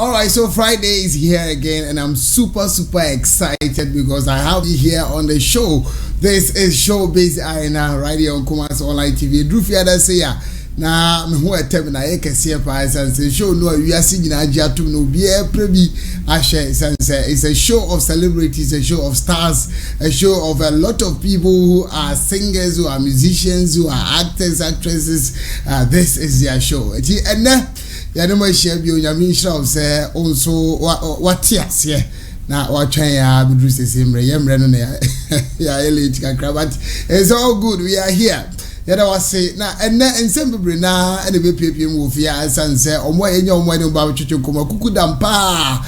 Alright, so Friday is here again, and I'm super excited because I have you here on the show. This is Showbiz Arena right here on Kumasi Online TV. Drufia da say ya na me ho etem na ye kese pa sense show no wiase nyina agiatum no bi e prebi ahye sense. It's a show of celebrities, a show of stars, a show of a lot of people who are singers, who are musicians, who are actors, actresses. This is their show. And ya no ma share bi onyame shira say onso watias ye na watwan ya bidru sesemre yemre no na ya elite kakra, but it's all good. We are here. Yada wase na ensem bebre na ene be piepiem wo fia ansanse omo enya omo ene ba twetwe koma kukudam pa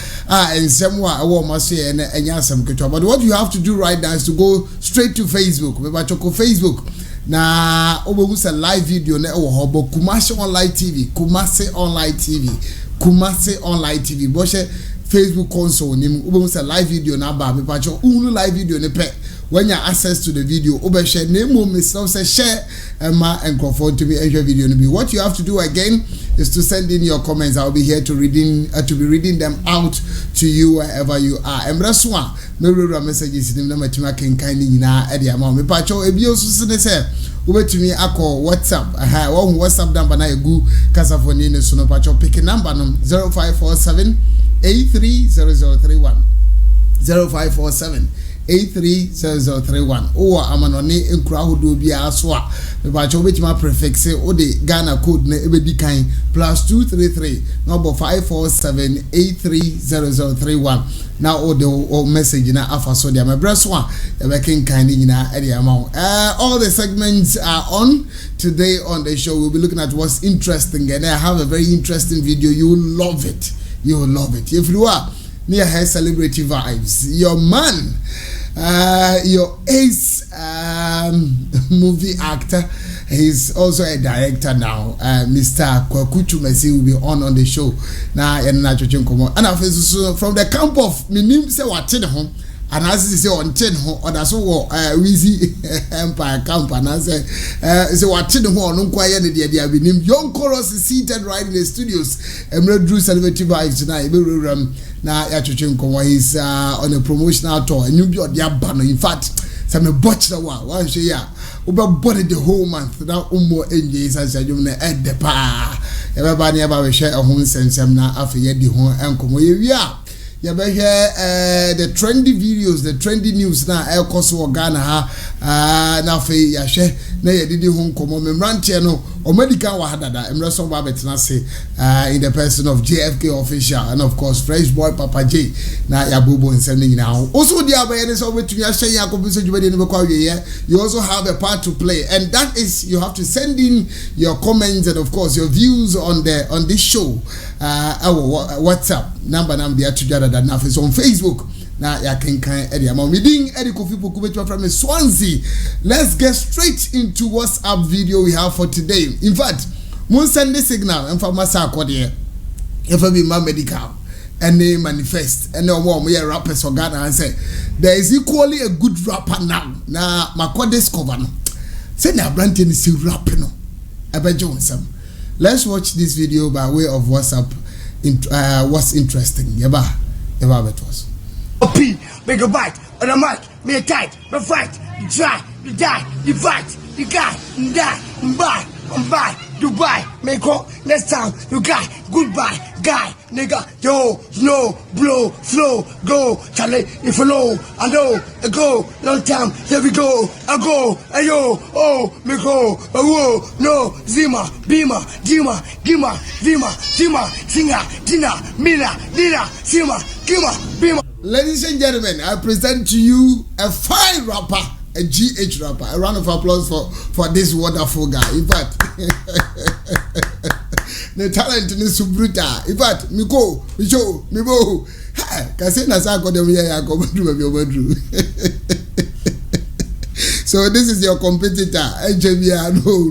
ensem wa wo maso ye na enya asem ketwa. But what you have to do right now is to go straight to Facebook. Me ba choko Facebook na obogusa live video na wo hobo Kumasi Online TV, Kumasi Online TV, Kumasi Online TV. Bo she Facebook console ni obogusa live video na ba me ba cho unu live video ne pe. When you access to the video, over share name say share and conform to me enjoy video. What you have to do again is to send in your comments. I'll be here to be reading them out to you wherever you are. Embraswa me read messages in them matima ken kindly na e dia ma me pacho ebi osusu ne say ubetumi akọ WhatsApp one WhatsApp number na egu kasafoni ne so no pacho pick number no 0547 830031 0547 830031 or amanone enkura hodo bia so a me ba cho betima prefix o de Ghana code na ebedi kan +233 number 547830031 now o de message na afa so dia me breso a e be ken kan ni nyina e de amount. All the segments are on today on the show. We'll be looking at what's interesting, and I have a very interesting video. You will love it. You will love it. If you are near her celebrity vibes, your man, your ace movie actor, he's also a director now. Mr. Kwaku Twumasi will be on the show now. And from the camp of minim say what home. And as he say on 10 or that's all Wheezy Empire camp, and I say what 10 no quiet the idea with him. Young Chorus is seated right in the studios. Emerald Drew celebrity vibes tonight. Now he's on a promotional tour. And you be on the banner. In fact, some botch the one say yeah. Uber body the whole month. Now more enjoys as you know at the bar. Everybody about share a home sense now after ye the home and come here. You better hear the trendy videos, the trendy news now. El Koso Ghana now for ya share. Na ye didi home komo memrantie no o medical wahadada emreso ba betina say in the person of JFK official and of course Fresh Boy Papa J na ya bubo nsem ni nyina. Also the abayene so betumi ya share yakobi so jubede ni bekwa we. You also have a part to play, and that is you have to send in your comments and of course your views on this show. Our WhatsApp number there together that now is on Facebook. Now ya can Eddie among meeting Eddie Kofi Poku from Swansea. Let's get straight into WhatsApp video we have for today. In fact, mun send the signal and from Masa Kodie. If I be my medical and they manifest and no more we rappers for Ghana and say there is equally a good rapper now. Now my discover no. Say na Branton is still rapping no. Johnson. Let's watch this video by way of WhatsApp. What's interesting? Yeba bet was. P, make a bite on the mic, me a tight, me fight, you try, you die, you fight, you guy, you die, you buy, Dubai, make go, next time, you guy, goodbye, guy, nigga, yo, no, blow, flow, go, Charlie, if you know, I know, I go, long time, here we go, I go, ayo, oh, me go, oh, no, Zima, Bima, Dima, Gima, Vima, Zima, Singer, Dina, Mina, Dina, Sima, Gima, Bima. Ladies and gentlemen, I present to you a fine rapper, a GH rapper. A round of applause for this wonderful guy. In fact, the talent is so brutal. In fact, me go, me show, me go. Kasi na sa ko dem here ya ko bedru. So this is your competitor, HBR no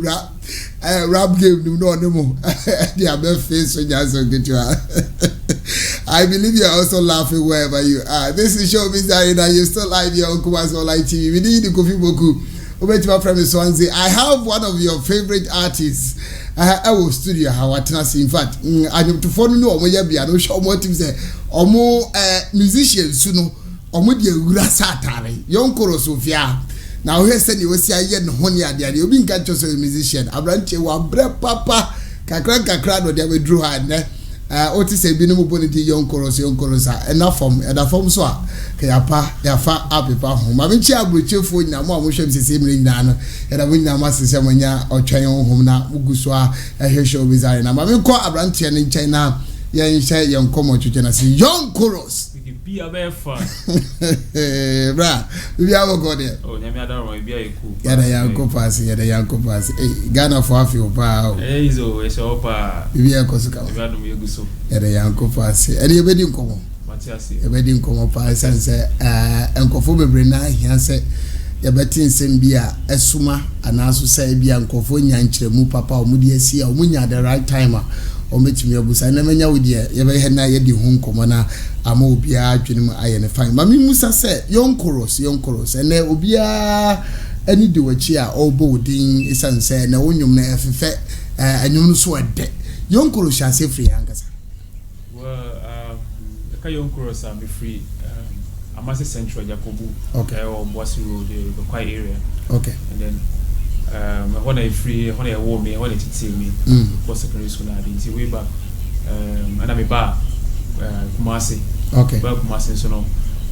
rap game no more. They are best face so just get you. I believe you're also laughing wherever you are. This is Showbiz Arena. You're still live here on Kumasi Online TV. We need the Kofi Poku. I have one of your favorite artists I studio how atena in fact I to follow no omo ya bia no show more team say omo musicians no omo de awura satare yon koro sofia na we say ni we see aye no ho ne ade obi nka cho so musician abranche wa bre papa kakra no de bedru ha ne oti say bi no mo boni di yon koro sa enough from so a kayapa ya fa apepa ho ma binchi abrochefo nyina mo hwem sese mre nyina no ya da nyina ma sese manya otwan hom na muguso a ehwehwe obizare na ma menkọ abranche ne nchen na ya nhye yon komo twetwe na se yon koros bi abefa bra bi awogo de oh nyame adaro bi ayeku ya da yanko pass Ghana for afio pa izo eso pa bi akosuka bi adum yeguso ya da yanko pass ene yebedi nkomo Matiasi yebedi nkomo pa sense enkofo bebre na hia se yebeti nsem bi a esuma anaso sai bi ankofo nyankyeremu papa omudi asi a omunya the right time a ometimi abusa na menya wodi yebe he na yedi hu nkomo na ama obia adwenem aye ne fine mami musa se yon chorus ene obia ani de wachi a obo odin isanse na wonyum na efefe anyum no so ede yon chorus ase free ankasa well ka yon chorus am free Amasi Central Jacobu or Bossy Road the quiet area okay and then when I free when I warm me when it see me for secondary school I didn't way back and I'm back Kumasi okay back Kumasi so no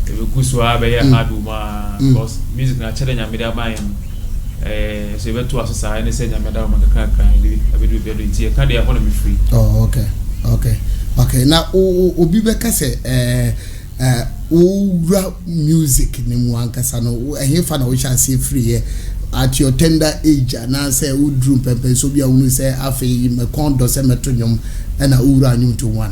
the good so I be hard because music na challenge am media by so we to asasa and say am media man kan I be do better it can dey want me free oh okay now obi be ka say rap music ni mu ankasa no ehfa na we shall say free at your tender age and I say who drew pepe so bia unu say afi me kondo say metonyom na ura anyum to one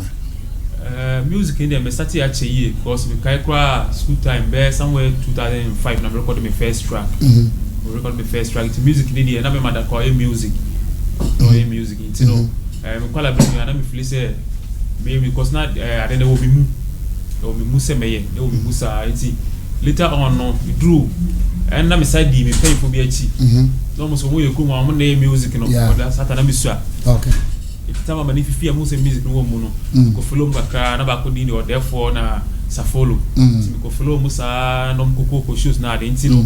music in there me start here because we kai kwa school time be somewhere 2005 na record my first track we record my first track to music in there na me mother call music no music you know me call bring me na me feel say maybe because not I don't know me muse meye e wo me musa enti later on no we drew and na me side me pay for be achi no mo so mo ye kuma mo na music no for Saturday me sua okay it time mani fifi mo se music no mo no ko follow mbaka na ba ko di no therefore na sa follow me ko follow musa no mkoko ko shoes na enti no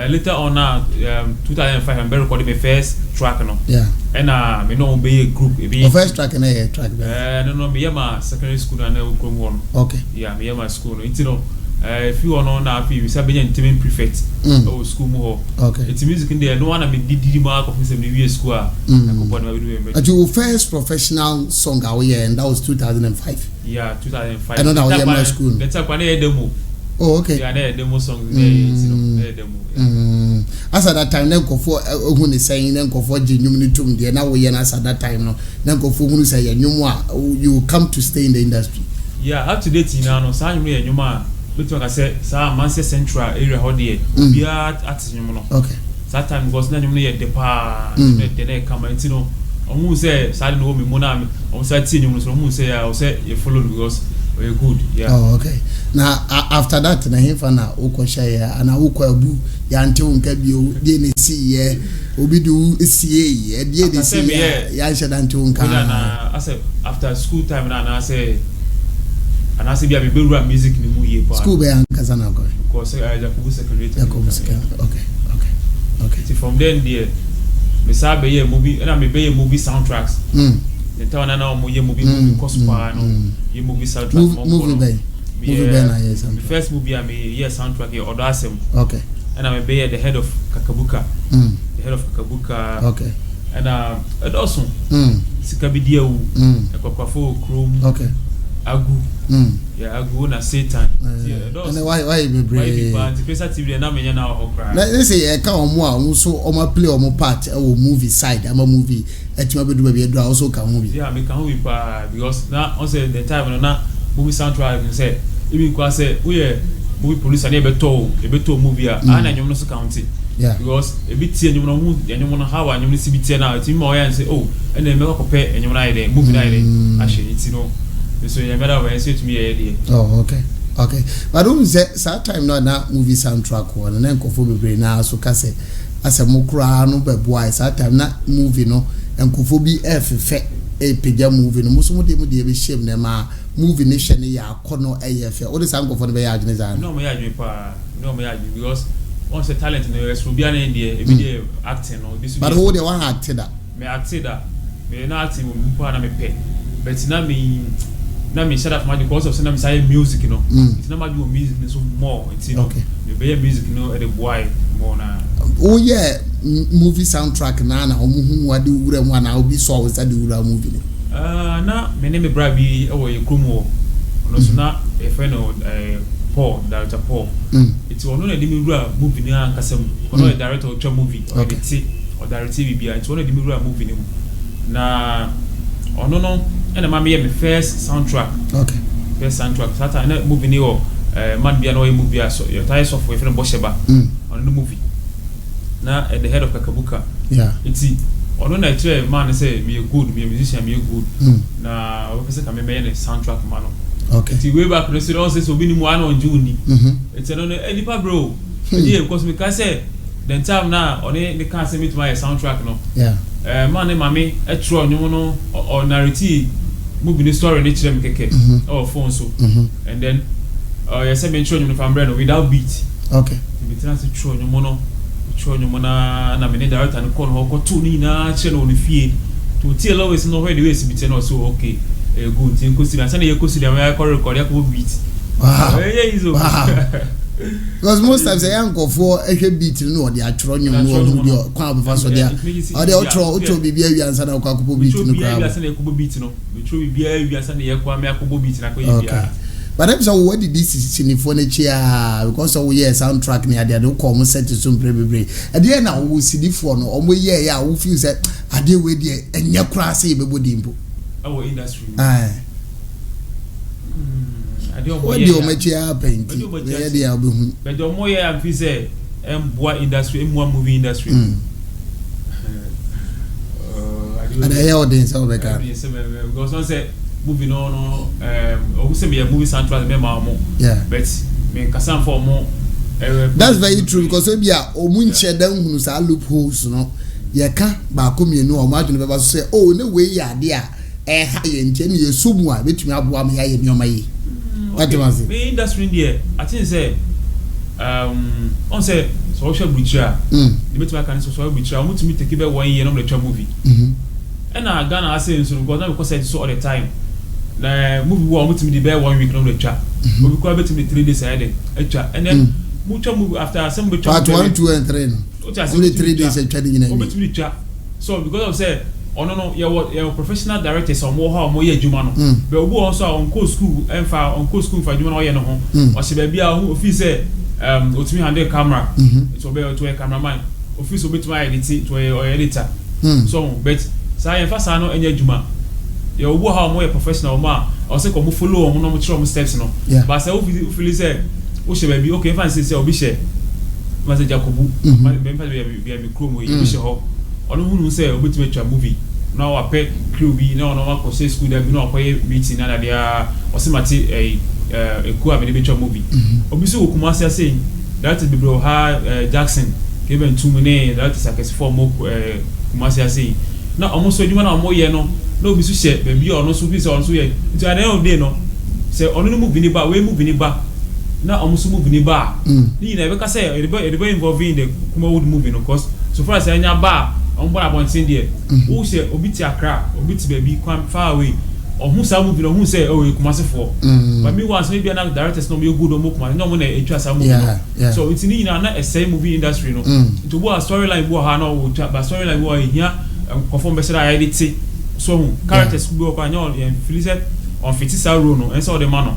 later on now 2005 I'm recording my first track no and me no be a group be first track na a track no me my secondary school na ukrom one okay me my school no you know if you on na afi we say be intimate prefect or school mo okay it's music in there no one me did mark of some the school na ko pon we do at your first professional song away and that was 2005 2005 I know that was my school let's talk about the demo oh okay yeah na demo song there demo as at that time then kofo ohun ni saying then kofo genyum ni tum there na we na as at that time no then kofo hunu say yenyum a you come to stay in the industry up to date now no say yenyum a betu ka say sa Manchester Central area ho there be at yenyum no okay that time because na yenyum no ye depa de na come you know omu say sa no me mo na me omu say yenyum no so omu say I say you follow because we're good oh okay now after that na himfa na ukosha ya ana ukwabu ya nte unka bio de ne si ye obidu sie ye de de si ya shada nte unka na after school time na say bia be beru music ni mu ye pa school be ankaza na go because Jacobu secondary okay so from then there me sabe ye movie na me be ye movie soundtracks the town na mo ye movie cospa no ye movie soundtrack movie na yes the first movie I me ye soundtrack ye Odasem okay and I be the head of Kakabuka okay and also sikabidia u ekwafo chrome okay agu agu na Satan and why be brave the pesa TV na menya na okra na say e ka omo a so omo play omo part e wo movie side ama movie etima bedu ba be do also ka movie me can we pa because na on say the time na movie soundtrack say even kwa say we movie producer na e beto movie a na nyom no so county because e bitie nyom no mu nyom no how nyom no si bitie na ti mo ya say oh and then me ko pe nyom na ide movie na ide ahye it no so you better when say to me here oh okay but don't say that time na movie soundtrack one and then ko fo bebre na so ka say asem kura no be boy that time na movie no enkofo bi efefe pagya movie no muso de be shame na ma movie ne hye ne ya akono eyefe o de sankofo no be ya adwene za no me ya adwene pa no me ya adwene because once talent in the so bia na dey e be dey acting no be so but who dey one acted that me acted that me na acting mo pa na me pe but na me shut up because of say say music no it's not do music so more it's no me be music no e dey boy more na oh yeah movie soundtrack na omuhu wade wura mu na obi so wo sade wura movie ni na me ne me bra bi e wo ye kromo no so na e fe no Paul director Paul it's one na de me wura movie ni an kasam ono director of movie or director bibia it's one na de me wura movie ni na ono no and ma me first soundtrack first soundtrack sata na movie ni o man bia no movie so your tie soft we friend Bosheba on the movie na at the head of Kakabuka it's ono na try man say me good me musician me good na we say come me soundtrack man it's way back no say so be ni mu an on June it's no anypa bro yeah because me can say then time na oni me can say me to my soundtrack no man and mama e tro onyo no or narrative movie the story ni kire me keke phone so and then you say me tro onyo from brand without beat me try to tro onyo na me director no call ho to ni na kire no fie to tell always no where the way beat no so okay good thing consider say na you consider me record ya beat because most times I am go for a beat no dey atro nyom no kwa be fa so dey o dey otro bibia wi ansa na kwa ko beat no kwa wi ansa na ko beat no metro bibia wi ansa na ye kwa me ko beat na ko ye bia but I'm so what did this sinifo na chia because so we soundtrack na dey do come set so mprebebre e dey na wo sinifo no omo ye ya wo feel say ade we dey enya kura say be bodimpo our industry what do you make happen? Yeah, they are being. But the more I feel say, boy industry, movie industry. And I hear things over there. Because I say movie no, who say me a movie soundtrack me more. Yeah. But me kasam for more. That's very true because we are omunche dan hunu sa loopholes no. Ye ka ba ko mienu o ma dwene be say oh ne we ya de a ha ye nche ne ye sumu a betumi aboa me ya ye mi o ma yi. Me industry there, I think say on say social butcher. The better can social butcher. I want to meet take about 1 year on the movie. And I Ghana I say so because I so all the time. The movie I want to meet the bear 1 week on the chat. But we call it 3 days ahead. And then much movie after some butcher. Part 1, 2, and 3. Only 3 days a chatting in. So because of say no your professional directors on more adwuma no but obu also on co school for adwuma no ye no ho o se ba bia o fi say otumi handle camera it will be to a cameraman office obetumi edit to a editor so but say en fa sa no enya adwuma your obu more professional ma o se ko mo follow mo no mo try mo steps no but say o feel say o se ba bi okay fan say obi share ma say Jacobu me fa be mi chrome we bi share ho ono hunu say obetumi twa movie now a pet crew be no ma say school there be no akoye meeting na dia o se mate a ku a be be twa movie obi so Kumasi say that is bro ha Jackson given 2 minutes that is like for mo Kumasi say na almost adwuma na mo ye no na obi so share be bi ono so bi say ono so ye nti at the end of the day no say ono no movie ni ba we movie ni ba na almost movie ni ba ni na be ka say e be involving the Kumawood movie no cause so far as anya ba on board about there who say obi ti Accra obi ti baby come far away or who say movie no who say oh Kumasi for but me once maybe an directors no me good o mo Kumasi no mo na etwa sa movie so it's ni na a say movie industry no to go a storyline bo ha no but storyline bo here conform be say edit so characters go kwa nyo feel say on fitisa role no and so the man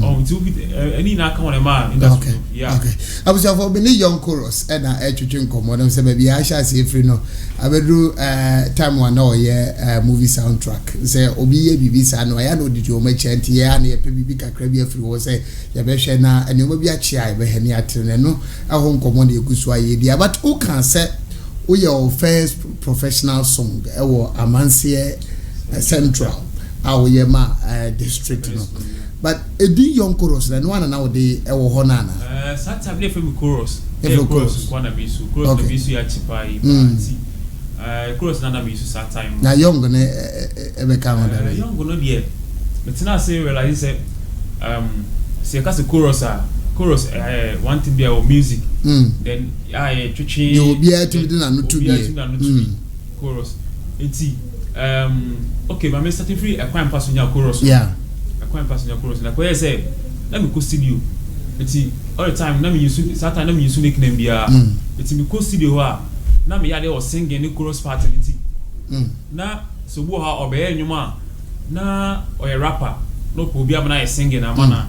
on to be any na kan on man industry okay abuja for be young chorus and etwetwe nkomo dem say baby I shall say free no abedu time one no ye movie soundtrack say obi ye bibi sa no ya no didi o ma chanti ya na ye pe bibi kakra bi afiri wo say ye be hwe na enema bi a chia ye be he ne atere no aho nkomo na ekusu aye dia but who can say who your first professional song e wo Amansie Central our yema district no but edi young chorus na one na we ewo ho na na Saturday from chorus chorus kwana bisu chorus bisu ya chipai party chorus na me use that time na young ne ebe ka ho da young no dey metina say realize say say ka chorus one thing be our music then twitching you be to do na no to be chorus enti okay but me starting free a kwam passenger chorus yeah a kwam passenger chorus na ko say let me go studio enti all the time na me use Saturday na me use make name bia enti me go studio ha na me yade o singing the chorus part enti na so bo ha obeye nwuma na oye rapper no ko bia na singing na mana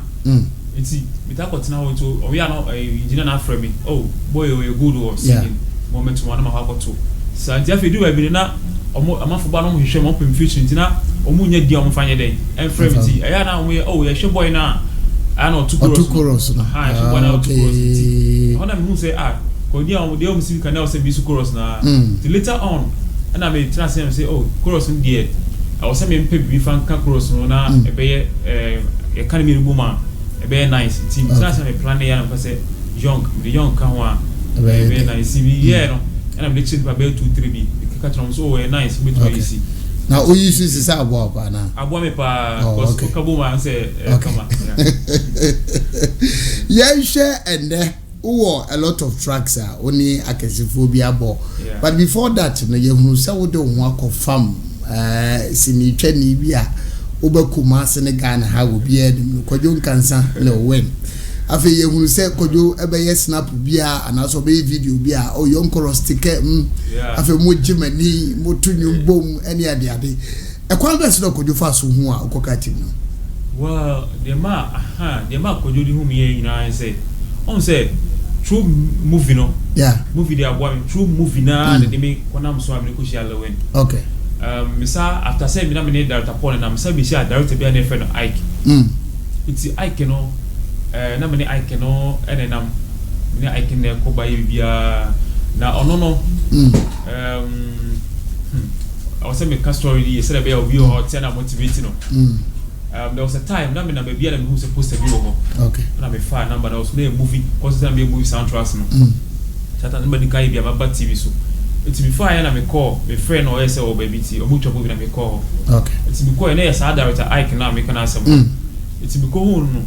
enti bita ko tina ho to we are no engineer na frame me oh boy you good or singing moment one na ma ha to so enti afi do we na amafo ba no mo hwehwe mo pem future enti na omu nya dia mo fanye den en frame ti eya na we oh ye hwe boy na ana to chorus na ha hwe boy na to chorus enti ona me hu say ko dia o de music na o say bisu chorus na till later on and I may transfer and say oh chorus there I was saying pe bi fan ka chorus no na e be e kan me rubu ma e be nice team transfer me plan ya na say young the young kan wa e be nice bi no and I'm lecture ba be 2-3 bi ka tron so we nice we to easy na o yi su say abo pa na abo me pa cause ka bo ma say kama yeah share and a lot of tracks only akesiphobia bo but before that no you hunu say wo de ho akofam sini twani bia obakuma Senegal ha wo bia dem Kojo Nkansa le wen afi you hunu say Kojo ebe snap bia anaso be video bia o yon korostike afi mo jimani mo tunyu bom ene ade ekwan bes no Kojo fa so hu a okoka tim no well the ma Kojo di hu me yin say on say true movie no movie dey abo true movie na de me kona mso amene ko shia lewen okay misa after say me na me director Paul na misa be shia director be na friend Ike it's Ike no na me Ike no ene nam me Ike na ko ba bia na ono no I was saying me cast story dey say be obi o tell na motivate no there was a time na me na baby na me who supposed to be over okay na me fa number that was na movie cause na me movie soundtracks no chata na me kai bia ba TV so it me fa na me call me friend or say o baby ti o mu chop na me call okay it me call na yes director Ike na me kana asem it me call no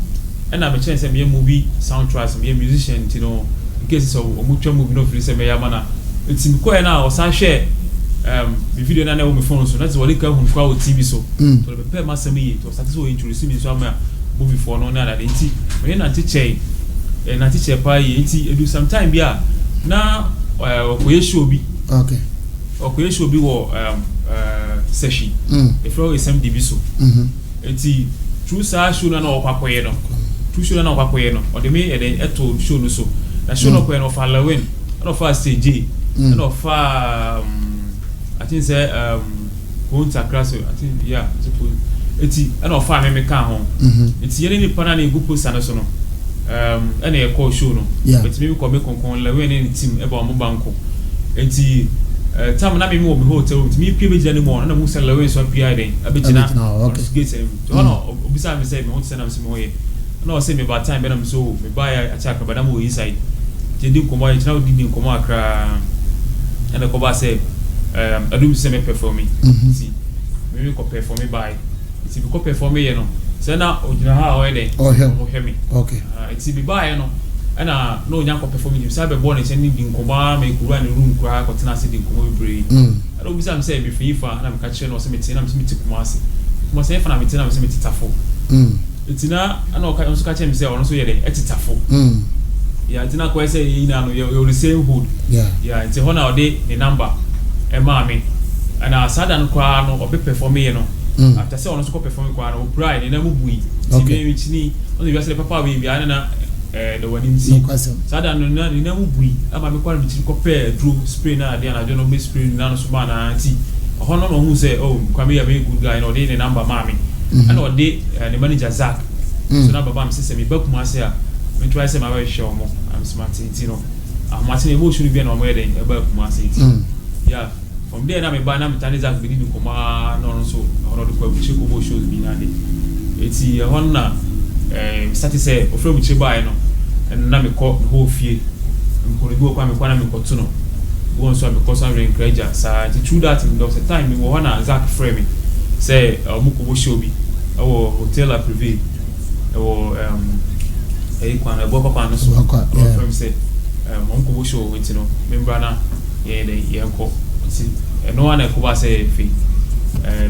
na me chance me movie soundtracks me musician ti no in case so o mu chop movie no free say me ya mana it me call na o sa share the video na me phone so that's what they can kwa TV so to be ma sem yi to start so introduce me so am movie for no na that enti me na teacher pa yi enti edu sometime bia na okoye show bi okay okoye show bi wo session e flow SMDB so enti true sa show na okwakoye no true show na okwakoye no o de me e to show no so na show no ko no fa lawen no fa stage no fa I think say Punta Crasso I think yeah suppose eti and of farm me can ho eti yene ni pana na egu post na so no and e call show no but me ko me konkon la we ni team e ba mo banko eti time na me wo me hotel room me pie be jina ni mo na mo sell la we so pie den abejina gate to no obisa me say me want say na me ho ye no say me ba time be na me so me buy attack ba na mo inside tendi komo ye na odi komo akra and ko ba say I do say me performing see me ko perform by it's be ko perform you know say na ojina ha o eden o hear me okay it's be by you know and no nya ko perform you say be born say ni din koma me kura ni room kura ko tena say din koma bebre I do say am say me fifa na me ka che no say me tena me ti kuma ase kuma say fa na me tena me say me titafo etina ana o ka che me say ono so ye de etitafo yeah etina ko say you na no you the same hood yeah it's hona o de the number Emami and Sadan kwa no obe perform you know after say on so perform kwa no pride na mubui tibi wichini on the say papa we bia na the one in see Sadan na mubui ama me kwa bichi ko pair drew spray na dia na jo no be spray na no so ba na anti hono no hu say oh kwa me ya be good guy no dey the number mami and o dey the manager Zach so na baba me say me bakuma say me try say my way show mo am smart you know Martin emotion be na mo dey e bakuma say yeah from there na me ba na me tani Zach be di nkoma no so ono de kwa buchi ko bo shows bi na de eti hon na start say ofre buchi ba no and na me ko ho fie nko de bi kwa me kwa na me ko to no go on so because I encourage so through that there was a time we were na Zach frame me say muko show bi our hotel a privé our kwan ebo papa no so frame say muko show we no member na ye enko see no one ko say fe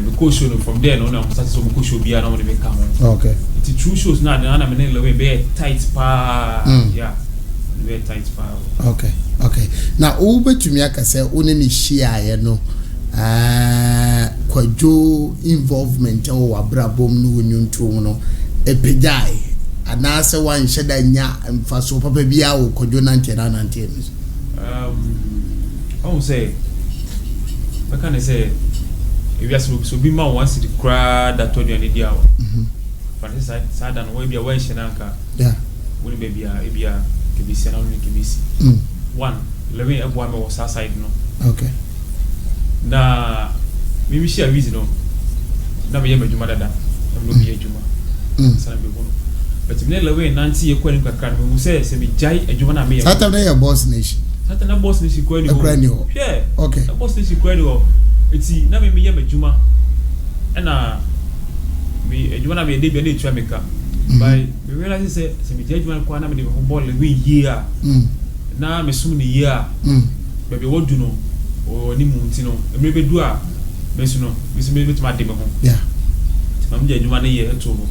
because show from there no na start so muko show bi na mo dey come okay the true shows na na me lewe be tight pa yeah very tight pa okay now obetumi aka say one ni share ye no kwadwo involvement o abrabom no wonyuntu no epejai anase wan hyeda nya mfaso papa bia o kwadwo 90 I won't say I can't say if you so be man once the crowd that told you any dia but this side and we be away shenanka yeah we be bia kibisi na only kibisi one lewe ebo me was outside no okay na me share reason no na me yema dada na me be adwuma sana be hono but me lewe nanti ye kwani kakra me say me jai adwuma na me Saturday your boss nation Saturday boss nation kwani ho yeah okay boss nation kwani ho eti na me yema adwuma na me adwuma na me dey bi na etua meka by me realize say me jai adwuma kwa na me dey ho ball we year na me sum ni year bebe wodu no o ni mu nti no me be du a me su no me betuma de me ho yeah mam je adwuma na ye eto ho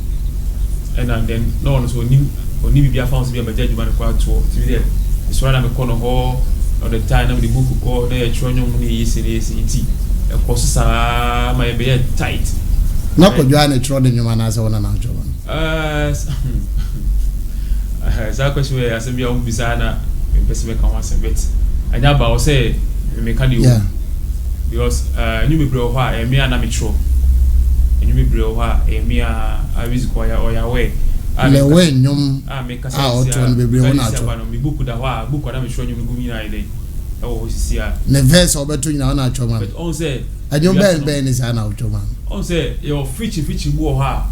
and then no so oni bibia found be abaja adwuma kwa to ti be there so na me call no ho all the time na me book ko na ye tro nyom ni yesi ti e ko so sa ma ye be tight na ko dwa na tro de nyoma na se wona na joba za ko shwe asem ya umbisa na pese me kan wase bet anya ba o say me ka di o because nyu me bro ho a emi ana me tro nyu me bro ho a emi a abizi ko ya we le we nyum me ka a o to no bebre ho na tro me buku da ho a buku na me tro nyu me gumi na ide e wo sisi a ne verse obeto nyina na tro man but on say anyum ben ni sa na tro man on say your fichi bu ho a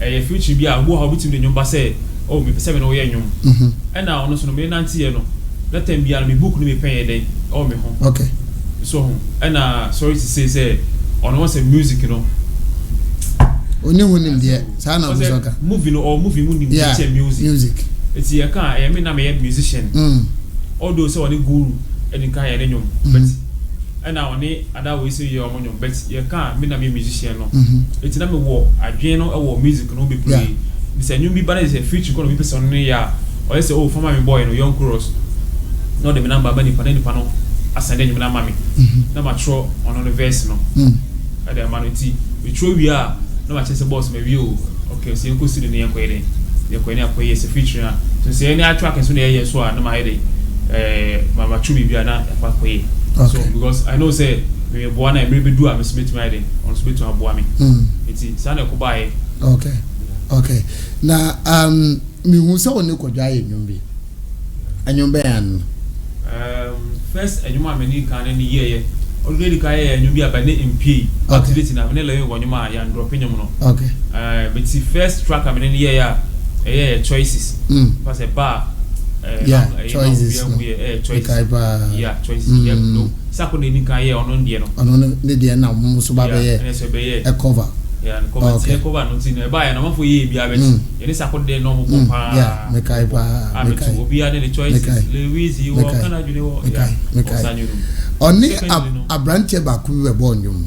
e fichi bi a bu ho bitim de nyum ba say oh me pese me no ye nyum and now no so no me nanti ye no that time bia me book no me pen ye den oh me ho okay so and sorry to say on was a music you know oni hunim de sa na so ka movie no or movie munim music it's ye kan e me na me musician although say oni guru e kan ye nyum but and now oni ada we say ye o nyum but ye kan me na me musician no it's na me wo adwen no e wo music no be play this a new be bad is a future going to be person ya or say oh former me boy no young cross no the number many panel ascend you na mami na matro on the verse no at the manity we throw we are no match say boss me we okay so you go see the near kwere the kwere akoye is a feature to say any track so na here so na my dey mama chu bibia na akoye so because I know say we bo na me be do am smith my dey on smith to abo am iti sana ko bae okay na mi hu se woni ko dwa yenwum bi anyum be an first anyuma me ni kan ni ye already ka ye anyum bi abane mpa activity na me le wonyuma ya drop nyum no okay but the first track am ni ye ya choices pass a bar choices choices yeah choices yeah no sako ni kan ye ono ndie no ono ne de na mo so ba be ye e cover yeah and cover no tin e ba ya na mafo ye bi abet ye ni sako de no mo pa yeah me kai pa obi ade the choices Louis you kana june wo yeah oni abrantie ba ku we bo nyum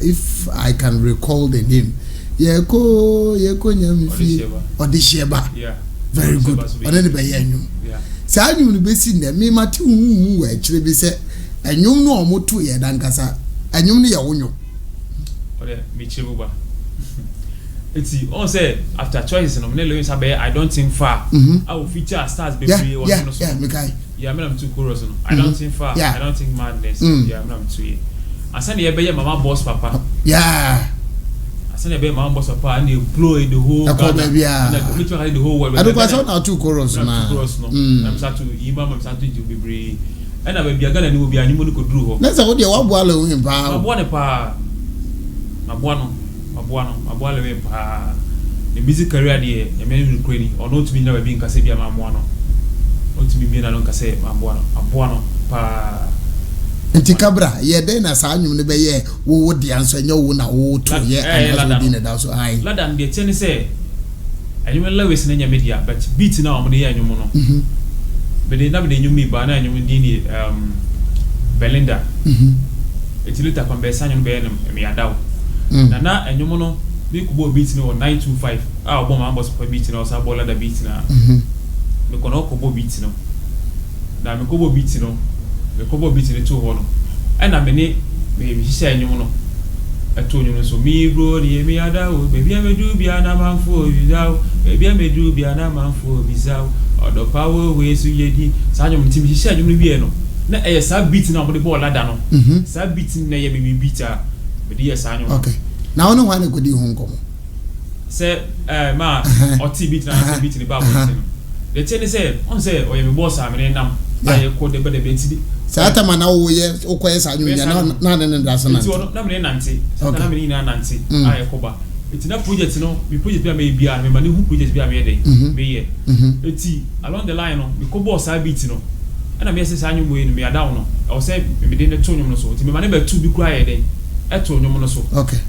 if I can recall the name yeko nyamfi odisheba yeah very good oni be ye nyum sa nyum no be si na me mate hu we kire bi se anyum no omoto ye dankasa anyum no ye wonyo ode mi chibuba it's on say after choices no me Louis abe I don't think far I will feature stars baby yeah me kai yeah me am too chorus no I don't think far I don't think madness yeah me am too ye asana ye be ye mama boss papa yeah asana be mama boss papa and they blow the whole and the whole world I don't pass on two chorus no I'm start to imam I'm start to do bebre and I be Ghana ni obi animo ni ko duru ho na say wo de wa boa le hu pa aboa ne pa aboa le pa the music career dey e me ni kreni or not me na be nka se bia ma mo no ontumi bi na no nka sɛ aboa no pa nti kabra ye den na saa nwum ne be ye wo de anso nya wo na wo to ye anaso bi ne da so ai ladan de tene sɛ anyum lewis na nya media but beat na o mo de ye anyum no be de na be de nyum mi ba na anyum di ni Belinda etilita kwa mbesa anyum be me adaw na anyum no bi kubo beat no 925 obo ma boss for beat no sa bola da beat na me kono kubo beat no na me kubo beat no me kubo beat no to ho no na me ni me hihye anyum no eto nyum so mi bro ni me adaw baby amedu bia na manfo bizaw baby amedu bia na manfo bizaw odo power we su yedi sa anyum tim hihye anyum no bi e no na sa beat na mo de bola da no sa beat na ye me beat a me de sa anyum okay na ono wane kodi ho nkomo se ma oti beat na beat ni ba bo tin de tene se on se o ye me boss amene nam aye ko de be ti sa atama na wo ye okoye sa nyum ya na da so na ti ono na me nanti sa na me ni na nanti aye ko ba eti na project no me project bi me bia me ma ni hu project bi me dey me ye eti along the line no me ko boss a beat no na me se sa nyum we ni me ada no o se me de ne to nyum no so eti me ma ne ba tu bi kura ye dey e to nyum no so okay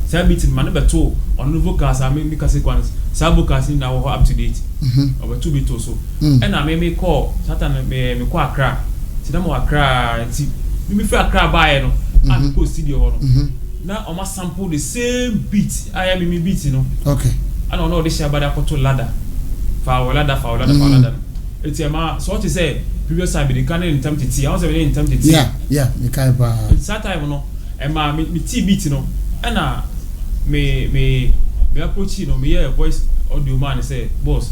sa beat man be to on no vocals am me kase kwan sa vocals na wo up to date oba to be to so e na me call satan me call Accra ti na mo Accra ti me fi Accra bae no am ko studio ho no na o ma sample the same beat I am me beat no okay ana no de share bada to ladder fa ladder eti ma so what you say previous time be can in time to I was in time to yeah me kai ba that time no e ma me ti beat no ana me approach no me hear voice audio man say boss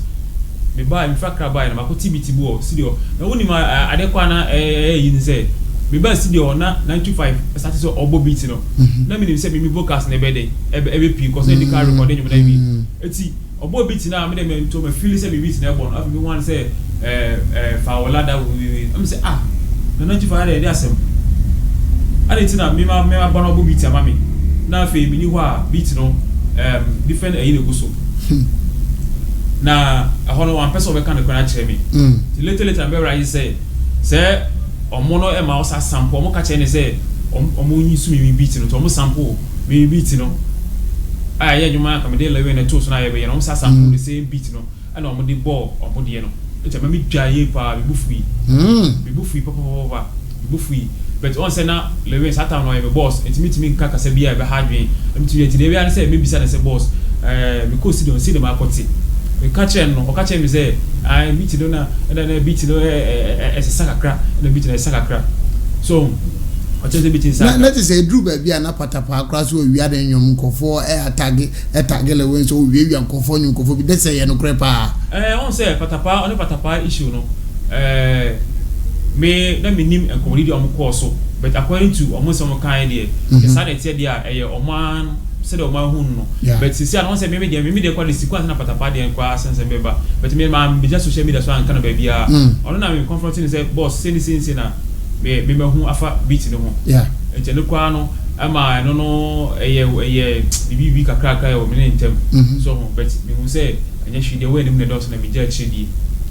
me buy me fakra buy na makoti bitibu studio na woni ma adekwa na yin say me buy studio na 95 start so obo beat no na me nim say me vocals na be dey ebe p cause na the recording you na me eti obo beat na me dem to me feel say me beat na born after me one say Fawolada we am say na 95 dey asem ade tina me ma born obo beat ama me na fe mi ni ho a beat no different ayi go so na ahono one person we can kwana kire me later be right say omono e ma o sa sample mo ka kire ne say omo nyi su mi beat no to omo sample mi beat no aye nyuma ka me dey lewe na to so na ye be no sa sample the same beat no and omo dey ball omo dey no e ma mi dwaye pa mi bufui papa mi bufui but on say na lewe satan no e boss intimi nka kasa bia e be hardware intimi enti dey bia say me bisa na say boss me ko sidon see dem akoti me catch no o catch me say I beat no na beat no sakakra na beat na sakakra so o tell the beat inside na say dru ba bia na patapa akra so wi ade nwom nkofo tag lewe so wi nkofo nyum nkofo bi de say ye no krepa on say patapa issue no me na minim enkomodi omo course so but according to omo some kind there the sanity there oman said oman hu no but sisi na won say me dey kwa the sequence na patapa dey kwa sense member but me man be just social media so an kana ba bia ono na me confronting say boss say na me hu afa beat no ho enti no kwa no ama no bibi kakra o me ntem so but me hu say anya hwi dey we ni me dos na me ja chidi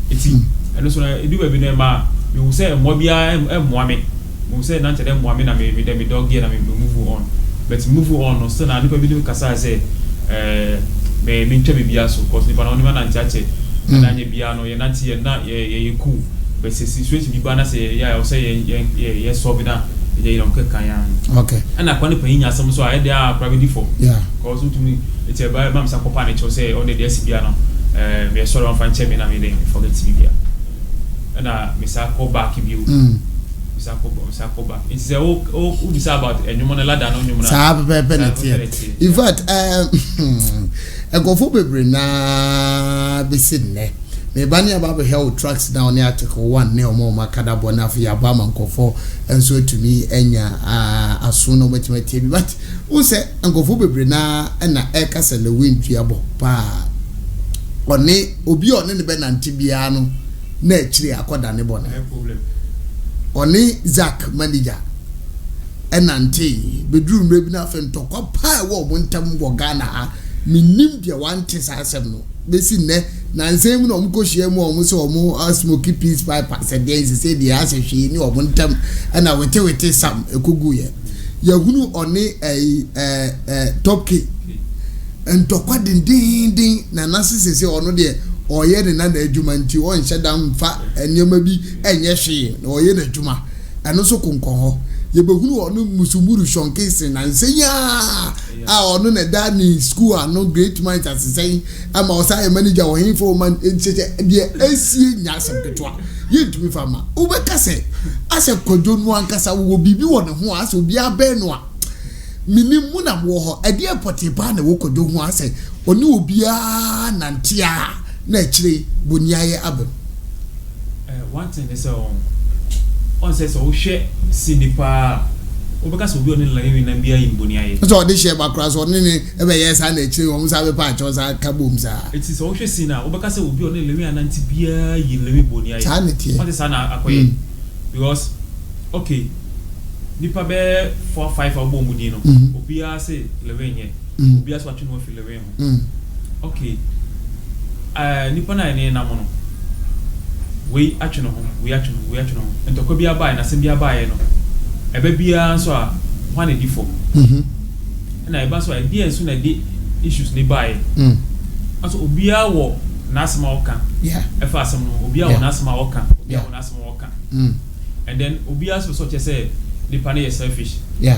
eti eno so na edu ba bi na ma me say mo bia moame mo say na tede moame na me dog here na me move on but move on no still na nipa bi kasa say me ntwe bia so cause nipa na oni na ntiache na anya bia no ye nanti ye na ye cool but say situation bi ba na say ya o say ye solve na ye no kan ya okay ana kwa ni pan nya asem so a dey private for cause to me it's a ba mam sa kopa na cho say on the bia no me sorry on fan che me na me dey forget bia na misa ko back bi misa ko back it is o bisa about enyumo na ladder no enyumo na sa penalty in fact egofo bebre na besinne me bani aba help tracks down near article 1 ne omo makada bona afi aba mankofo enso tumi enya aso no matimati bi but wo se egofo bebre na na ekasa le wintri abo pa oni obi oni ne be nanti bia no na chiri akoda ne bona problem oni Zach manager enante bedru mre bi na fe ntokwa pa wo mo ntam wo Ghana minim dia wante sa asem no besi ne na nsem na omko hye mu omo so omo smoky peace pipe se dey say dey as hwe ni omo ntam na wete sam ekugu ye yahunu one top key ntokwa dindindin na nasese ono de oye ne na adwuma nti on hyeda mfa enema bi enye hwe na oye na adwuma eno so konkon ho yebehunu ono musumuru shonkese na nsenya ono na dani school ano great minds as say ama osa manager o hin for man encheche de esie nya asempetwa yentumi fama ubeka se ase kojo no ankasa wo bibi wo ne ho ase obi abenu a minimu na wo ho ade potipa na wo kojo ho ase oni obi a nantia na chire boniaye abem one thing is on says so share sinipa obeka so obi oni la yin na bia yin boniaye so de share bakra so oni ne ebe yes na chire wo msa be pa cho sa kabom sa it is so share sina obeka so obi oni le wi ananti bia yin le wi boniaye what is na akoye because okay nipa be 4-5 obom di no obi a say le wi nye obi a so atwe no fi le wi ho okay nipa na ne na mo no we atwe no ho entokwa bia bae na sem bia bae no ebe bia nso a hwane di fo na eba so idea nso na di issues ni bae aso obia wo na asema oka efa asem no obia wo na asema oka obia wo na asema oka and then obia so che say nipa na selfish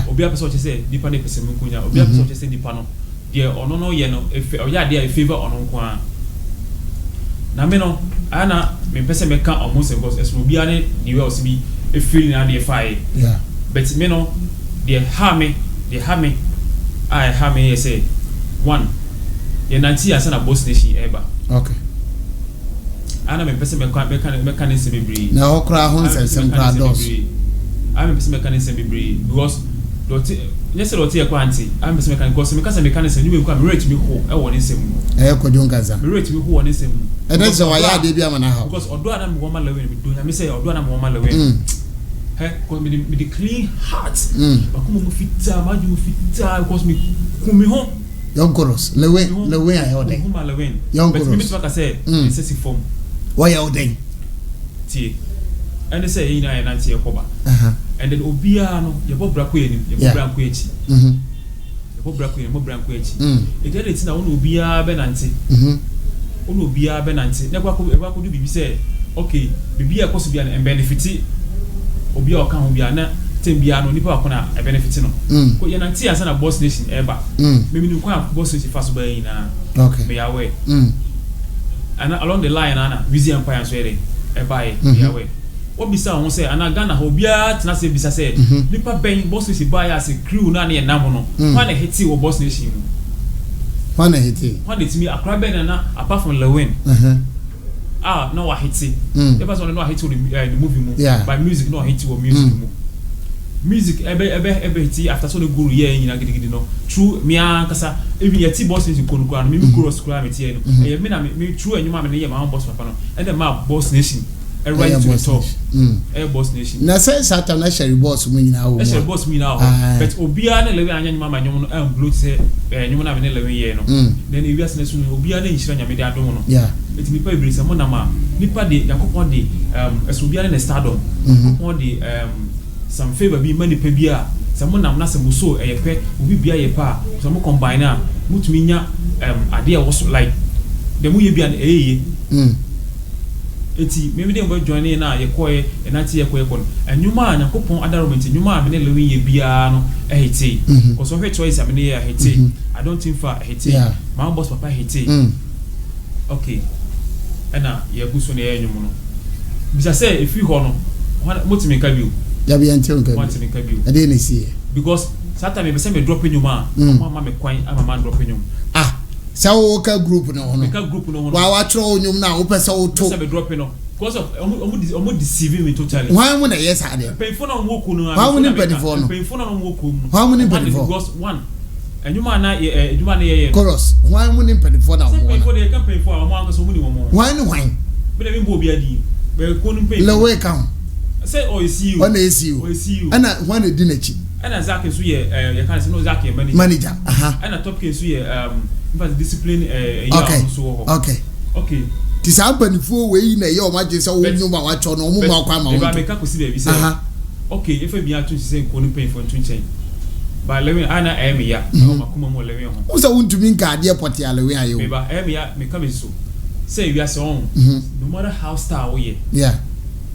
obia so che say nipa na pese munkunya obia so che say nipa no de ono no ye no oya de a favor ono nko a na me no ana me pese me kan almost because esmo bia ne the way osi bi e feel na dey fire but me no dey ha me I ha me say one ye nanti asa na boss nation eba okay ana me pese me kan se bibri na okra ho nsensem pra dos ana me pese me kan se bibri because dot nyese dot e kwa anti ana me pese me kan because me kasa me kan se ni we kwa me rate me ho e woni nsem kodjon kaza me rate me ho woni nsem ene se wa ya de bia mana ha because odo ana me woma lewe me do nya me say odo ana me woma lewe because me the clean heart akuma mo fita ma ju fita because me kumi ho yonkoros lewe ayo den huma lewe yonkoros but me twa say excessive form why ayo den tie and say yin na tie koba and then obia no ye bobra ko enim ye bobra ko echi ye bobra ko enim bobra ko echi e dey tina won obia be nante ono obia be nante na kwa ko do bibi say okay bibi e koso bia na benefit obia o kan ho bia na tembia no nipa akona e benefit no ko ye nante asa na boss nation eba me minu kwa boss nation faso ba yin na okay me yawe and along the line ana busy empire so ere eba e yawe obisa won say ana Ghana ho bia tena say bisa say nipa ben boss nation ba ya say crew na na nam no kwa na hiti wo boss nation mu kwa na hiti kwa de timi akra ben na apart from Lewin no wa hiti e ba so no wa hiti the movie mu by music no hiti wo music mu music ebe hiti after so the guru ye nyina gidigidi no true me ankasa even yeti boss nation konu kwa no me guru scroll me tie no e me na me true enyuma me ne ye ma boss papa no and then ma boss nation e right to the top boss nation na say satan na share boss mu nyina wo share boss mu nyina wo but obia na lewe anya nyuma ma nyum no bloat say nyum na me ne lewe ye no then e wiase na so obia na nhira nyame de adom no it me pa ibri say mo na ma nipa de yakopon de eso obia na stardom yakopon de some favor bi mani pa bia some nam na some so eyepe obi bia ye pa some combine a mutumi nya ade e was like dem ye bia na eyeye eti me dey go join na ye koye enati ye koye kon enwuma anyakopon adarament enwuma me ne lewe ye bia no ehete because of choice am ne ye ehete I don't think for ehete my boss papa ehete okay ena ye guso ne ye enwum no bisa say if you ho no mutimi ka biu ya bi antion ka mutimi ka biu ade ne see because Saturday me say me drop enwuma mama me kwan ama drop enwum sawo ka group no hono ka group no hono wa tro onyum na wo pese wo to say me drop no because of omo deceiving me totally why mu na yes ade painful na wo ku no how many painful no painful na wo ku no how many painful because one enwuma na enwuma na ye chorus why mu ni painful na wo painful dey can painful am an so mu ni wo mo why ni why be na me bo bi adi be ko nu painful le way come say o see you on see you ana why na di na chi ana Zaki so ye ye kan say no Zaki manager ana top case so ye discipline okay ti sa panifuo we yi na ye o ma je se wo nyuma wa cho no o mu ma kwa ma wo ba me ka ko si be bi say okay if e bi atu say ko ni pen for ntun ba lewe ana emi ya o makuma mo lewe ho o sa wuntumi nka ade poti alewe ayo me ba emi ya me ka me so say wi ase on no matter how star we yeah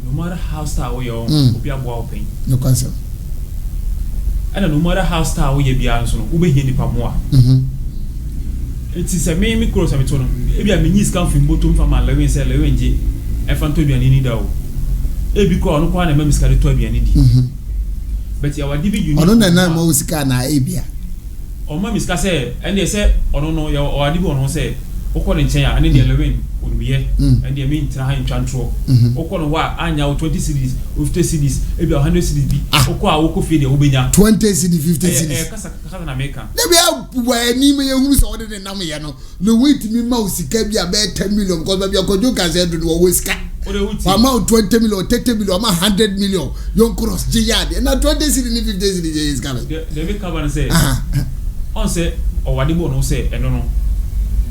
no matter how star we obi aboa open no concept ana no matter how star we bia nso no ube hie nipa mo a it is a me cross am to no e bia me nyi scan film botom fa ma lewe say lewe nje e fa to duane ni da o e bi ko no kwa na me miskare to duane di but ya wadi bi unique ono na ma usika na ebia o ma miska say ene say ono no ya o wadi bi ono say okọ ne nchen a ane de lewen onuye and de mean tra han twantro okọ no wa anya 20 cedis 50 cedis e bia 100 cedis bi okọ a okọ fie de obenya 20 cedis 50 cedis kasa na meka na bia wa ni me yehuru so de nam ye no no wait me ma usika bia be 10 million because bia ko joka say do wo usika amount 20 million 30 million ama 100 million yon cross jiyade na 20 cedis ni 50 cedis is coming de me cover say on say o wadi bo no say eno no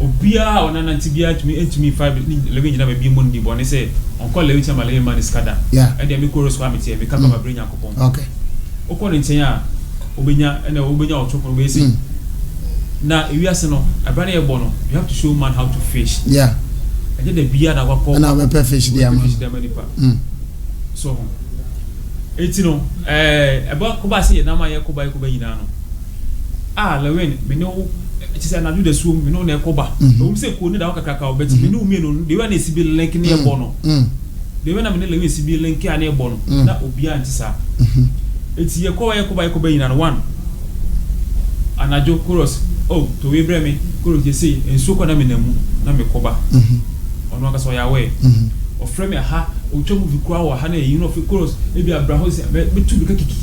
obia ona nantibia tumi 5 lewe nyina ba bi mo ndi bo ne say on call lewe chama lewe man skada e de me chorus kwa metie me kaka ba brenya kopon okay okọ ne nchen a obenya otopo we say na ewiase no abana ye bo no you have to show man how to fish yeah e de bia na wakọ na we pay fish dia man so etino eba ko ba say na ma ye ko ba nyina no lewe me no it is another the swim no na ekoba o se ko ni da kakaka o beti me no mi no de we na sibi link ni ebo no de we na me na lewe sibi link a na ebo no na obi antisa eti ye ko yina no one anajo chorus to we bre me chorus ye say enso ko na me namu na me koba ono aka so ya we o frame ha o chomu bi kwa wa ha na yi no of chorus e bi abraho se be tu bi kiki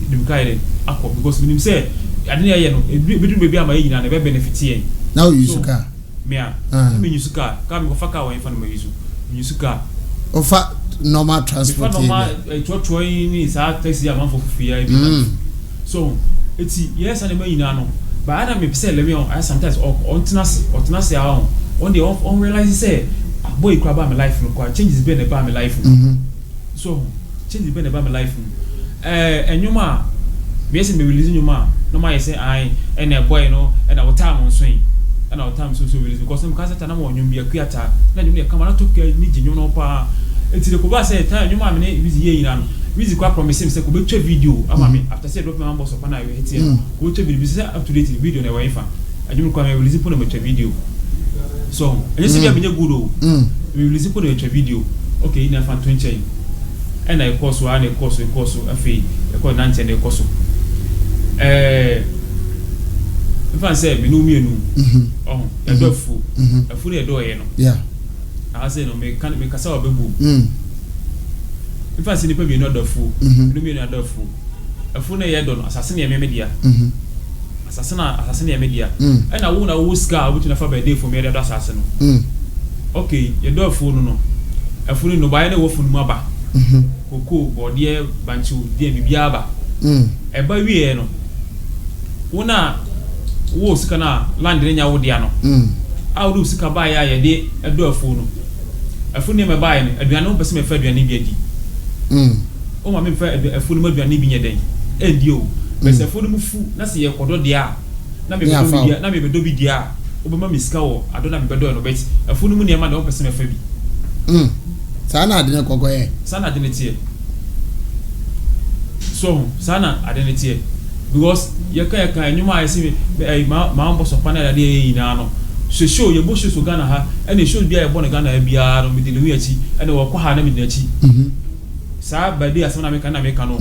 de bi kai akọ because we nim say adene ye no bedum be bi ama yina na be benefit yen now you suka me me suka ka me faka wa info no me suka ofa normal transport normal to ni sa taxi am for fia bi so eti yes and me yina no ba ana me pese le me on sometimes on tenase on the on realize say boy kra ba my life no kwa changes be na ba my life so changes be na ba my life enyuma me say me release nyuma no ma say ai and a boy no and our time on swing and our time so release because some case na mo nyum bia kuata na nyum dey come na to ni jinyo no pa enti de ko ba say time nyuma me ne busy ye yina no busy kwa promise me say ko be twa video ama me after say drop my boss up na we hit here ko twa video say up to date video na we fa anyum kwa me release po na me twa video so and say bia me good o we release po na twa video okay ina fa 20 and I course one a course afi e ko 90 na course if I say me no mienu e do afu na e do ye no yeah I say no me kasa obebu if I say nipa mienu do afu no mienu do afu na ye do no asase na ye media asase na media e na wo ska obutu na fa by day for me do asase no okay ye do afu no afu no ba ye na wo fu no aba koko body banchu die bibia aba e ba wie no wona wo sika na land nya wo dia no a wo sika ba ya ye de edo afu no me ba ye no aduane wo pese me fa aduane bi adi o ma me fa afu no aduane bi nye den e di o pese afu no mu fu na se ye kodo dia na me be do bi dia o be ma me sika wo ado na me be do no bet afu no mu ne ma na wo pese me fa bi sana adene kokoye sana adene tie so sana adene tie because yaka nyuma ayesi ma mbo so panel de yina no show ye bo show so Ghana ha ene show bia ye bo na Ghana bia no me de lewi achi ene wo kwa ha na me de achi sa ba de asema na me ka no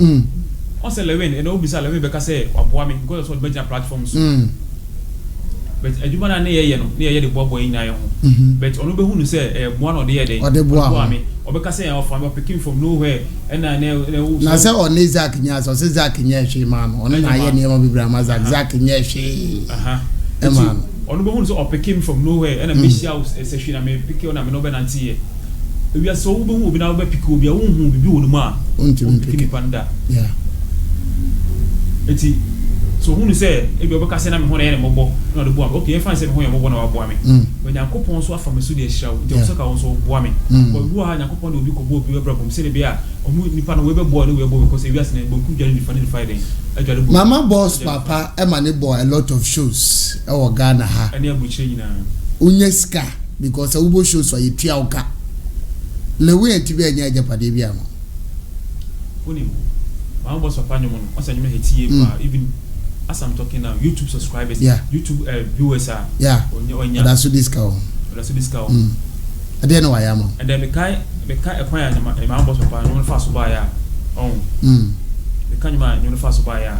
on se lewen ene obi sa lewen be ka say waboa me go so be platforms but aduma na ne ye no ne ye de bobo yina ye ho but onu be hu no say boa no de ye de boa me obeka say from picking from nowhere and na say on Isaac nya so Isaac nya hwe ma no on na ye ne ma bibra ma Isaac nya hwe e ma onu be hu so picking from nowhere and me shia say hwe na me pick na me no be nantie e wi so be hu obi na be pick obi a hu bibi wonu ma unti panda yeah eti so who say e be obeka say na me ho na ye mobo na de boa okay e fan say me ho ye mobo na wa boa me when yakopon so afa me so de hira wo je so ka won so boa me but do ha yakopon de obi ko bo obi we brabom say be a omu nipa no we be boa no we bo because e wi asene bo ku dware ni Friday ajare bo Mama Boss papa e ma ne boy a lot of shows e wo Ghana ha ani abuchire nyina unye ska because a ubo shows wa yetua uka lewe etibi anya ajapade bia no oni Mama Boss papa nyomo no asa nyime hetie pa even as I'm talking now YouTube subscribers YouTube viewers are onya that's so discount ade na wa ya mo and then me kai ekwan ya Mama Boss papa no fa so ba ya me kan nyima nyo fa so ba ya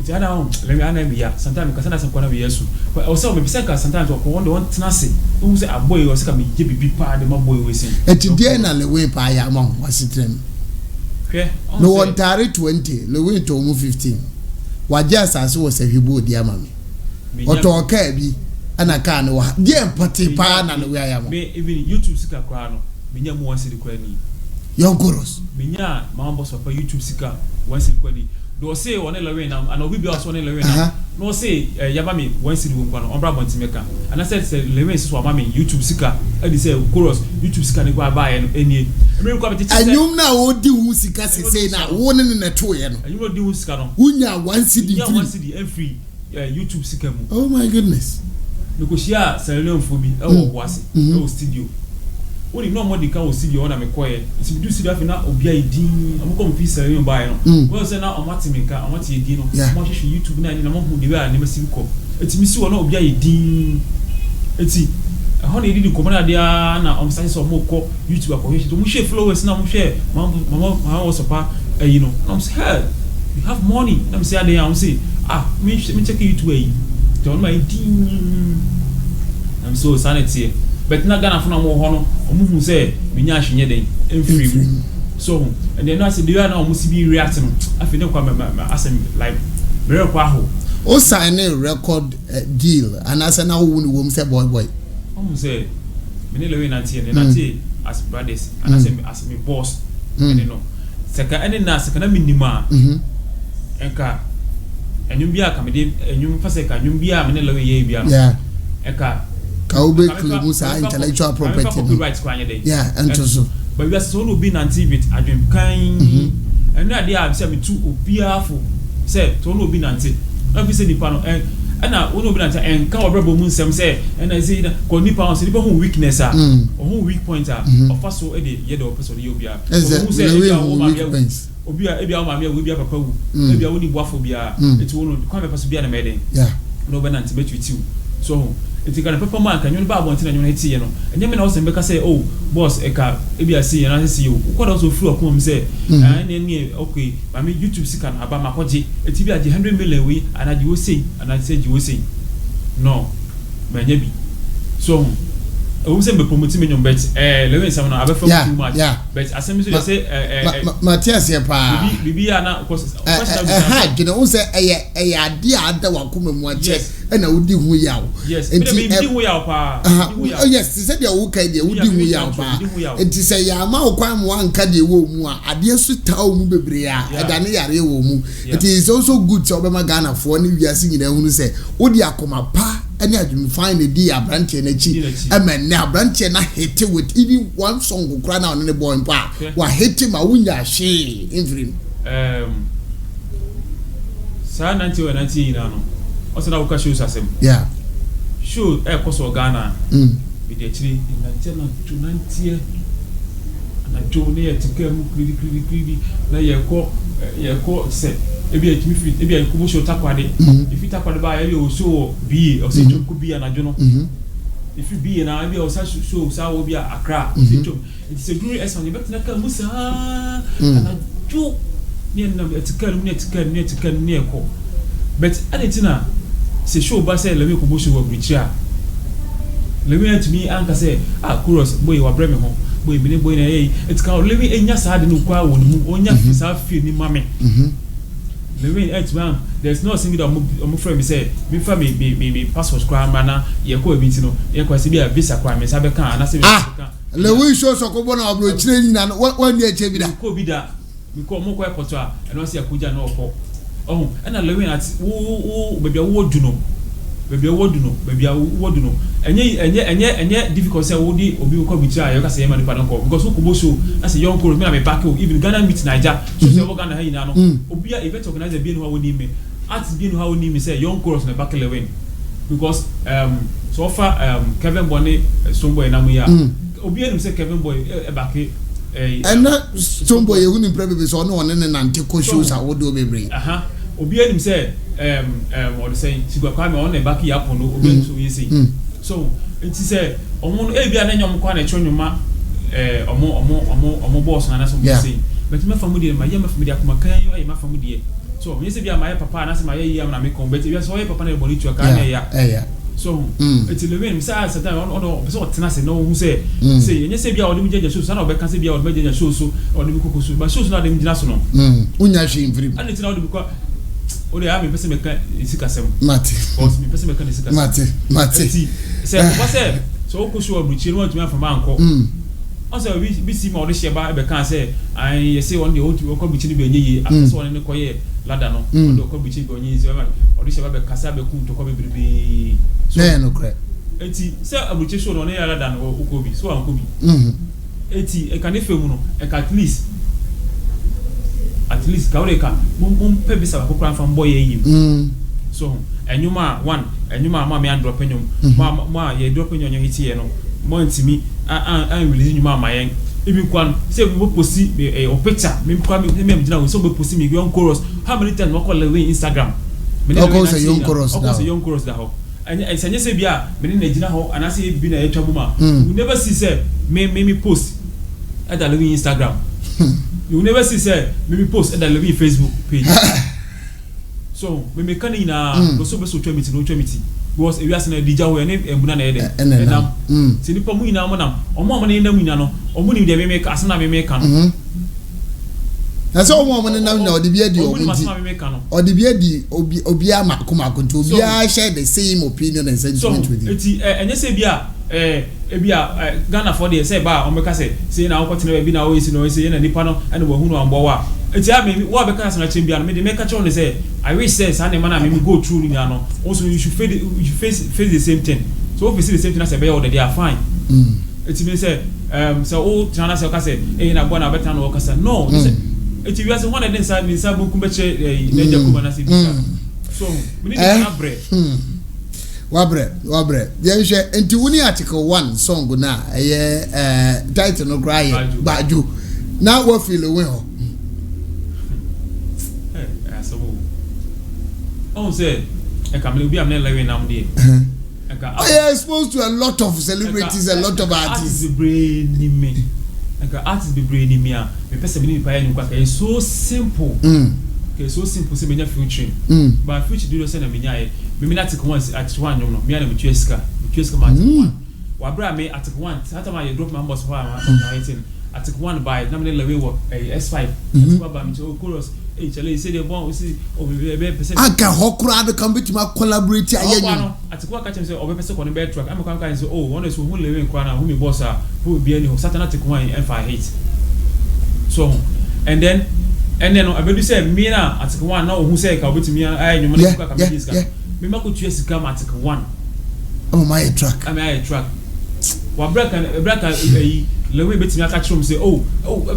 ti ana let me ana biya sometimes ka sana san kwana biya su o se o me bisa ka sometimes ko won tenase o se aboy o se ka me je bibi pa de maboy we sin eti die na lewe pa ya mo wasitrem no one tare 20 lewe to mu 15 waje asase wo se hwibo odi ama me oto ka bi ana ka ne wa die empati pa na lewe ya mo me even YouTube sika kwa no menya mu wansi de kwa ni yogoros menya Mama Boss papa YouTube sika wansi de kwa ni do say one lewe na and obi bia so one lewe na no say yaba me wansi de kwa no ombra bonti meka and I said lewe so ama me YouTube sika e dey say chorus YouTube sika ne kwa ba ye no enie me kwa beti anyum na odi hu sika sese na wo ne ne to ye no anyum odi hu sika no unya wansi di free YouTube sika mu oh my goodness nekoshia salon fobi e wo boase e wo studio oni no mo di kan wo studio na me koye iti du studio afina obi aidin amko mo fi salon ba no wo se na omatimika omati edin no mo hwehwe YouTube na ni na mo hu de we a ne masi ko iti mi si wo na obi aidin iti ho na edin ko na dia na omsase so mo ko YouTube akohwe to mo hwe followers na mo hwe mama wo sopa you know I'm say hey you have money na me say ade am say me check YouTube ayi to no aidin I'm so sanity but na Ghana funa mo ho no omuhu say menya ahwenye den free so and then I say the na omusi bi react no afi ne kwa asem like very kwa ho o sign a record deal and as na wo ni wo say boy omu say me ne lewe na tie as brothers and as me boss and no seka ene na seka na minima enka enyum bia ka me de enyum fa seka enyum bia me ne lewe ye bia no eka Kaube Klimusa intellectual property. And so. But we are so be na TV it adwem kan. And na dey am say me tu obiafo. Say to no be na nti. Na fi say nipa no na wo no be na nti en ka obrabo mu nsem say na say ko nipa on say nipa hu weakness a hu weak point a ofa so e dey ye dey person ye obia. Wo say e wo ma bia obia e bia wo ma bia wo bia papa wu. E bia wo ni boafo bia. Eti wo no kwa me person bia na me den. No be na nti be twiti. So eti kana papa man kan nyon ba abonti na nyon heti ye no enye me na wo se mbeka say oh boss eka e bia see na see you ko da so fru akom say ne okay ba me YouTube sika na aba makoje eti bia 100 million we anaji wo sei anaji wo sei no ma nya bi so o se mbe promote me nyon bet lewe nsam na aba from too much but asem so say Matthias ye pa bibi ana because you know say eye ade ada wakoma mu ache na wudi hu yawo enti bi hu yawo pa yes say dia wo kai dia wudi hu yawo pa enti say ya ma okwan mu anka dia wo mu a ade su tawo mu bebre a eda ne yare wo mu it is also good so be ma Ghana for ni wiase nyina hunu say wodi akoma pa any adwum find the dia branch na chi amen na branch na hit with even one song go cry na on the boy pa wa hit ma wunya she in sa 90 ina no o se na wo ka show asem show koso Ghana bi de chiri na 90 na jone ya tikam kridi na ye ko se ebi etimi fit ebi ko show takwade if takwade ba ya o show bi o se joko bi na jono if bi na ebi o sa show sa wo bi Accra o se joko it is a glory eson you better na ka musa na jo ni na etikam ni ko but adetina se show ba say lemme ko show wo brichia lemme atimi anka say chorus boy wa breme ho boy mi ne boy na etika lemme enya sa de no kwa wo mu onya fisa fie ni mame lemme atman there's no single that friend me say me fa me passport crime na ye ko abi ti no ye ko se bia visa crime me sa be kan na se visa le we show so ko bona abro chire ni na one year che bi da ko bi da mi ko mo ko airport a no se akuja na okọ oh and a lewin at baby woduno baby woduno enye difficult say wodi obi ko bitia you can say man pa nko because who show as a young chorus me na me back even Ghana meet Niger so say we Ghana ha no obi a event organizer bi no ha woni me artist bi no ha woni me say young chorus na back lewin because so far Kevin Bonny Stonebwoy na mu ya obi enu say Kevin Boy e back and Stonebwoy you wouldn't probably so no one nante ko shows a wodo bebre obi enu say what say sigwa kwa me on e back ya pono obi enu so yesi so it say omo no e bia na nyom kwa na chonwuma omo boss na so mo say but me famudi ma ye ma famudi akoma kan yo e ma famudi so when you say bia my papa na say my ye am na me kon but bia so ye papa na boni tu ka na ya so it's the way me say satan on so tena say no who say you say bia odem jeje show so na obeka say bia odem jeje show so odem kokko so but show so na dem jina so no unya hwe mfiri and tena odem ko o de am pese me kan sikasem mate cause me pese me kan sikasem mate say what say so ko show abuchi no want me from anko also we see more this year ba be kan say I say one the old ko bichi ni be nyi after so one ne koye lada no do ko bichi be nyi so o this year ba be kasa be ku to ko be biribi no correct eti say abuchi show no ne ya lada no ko bi so an ko bi eti e kan e femu no e ka at least ka ka mum pe bi sa ko kran fam boy yi so enyuma one enyuma ma me and drop enyum ma ye drop enyum hiti ye no mo ntimi an release nyuma amayen even kwan say we post o picture me kwa me mjina we so we post me young chorus how many times we call le Instagram me no say young chorus now say young chorus da ho and say say bia me na gina ho and say bi na e twa muma you never see say me post at the Instagram you never see say me post at the Facebook page so me kan ina no so be so twa meeting because we are saying DJ we na embuna na ede enam se nipa mu ina mo nam omo na ina mu ina no omo ni de me make asena me make no na so omo na nam na odibia di odibia di obi ama kuma konto obi a share the same opinion and sentiment with you eti enye se bia ebia Ghana for the say ba o meka say na akotena bi na o yesi no say na nipa no ene wo hunu ambo wa eti me wo be ka say na chembia no me de meka cho ne say I wish say sa ne man na me go through ni ano also you should face the same thing so if you see the same thing as be all they are fine eti me say so o tana say ka say na gbo na beta no ka say no eti we say one of them say me say boku beche na jakuma na say so we need to bread wabre ye hwe enti woni article 1 song na title no cry baju na wo feel we ho oh say e kamle obi am na lewe na mde I am exposed to a lot of celebrities, a lot of artists. Artists be brainy me a me person be pa any kwa it's so simple. Okay, so simple say menya featuring. But feature do say na menya e me na take once at one no me na me tueska ma one. Wa bra me at one that time I drop my boss for am at one by na me lewe wo S5. S5 ba me to chorus chale say the bon see be person aka hokura do kan bitima collaborate ayenyu atikwa ka chem say obe person ko ne be track am kan say oh one is who lewe kwa na who me boss a who be any satana take one F5 hit so and then abedu say me na atikwa one na who say ka obetimi ayenyu mo ka me diska me ma ko tue sika ma atikwa one oh my track am I track wa break lewe betimi aka chrom say oh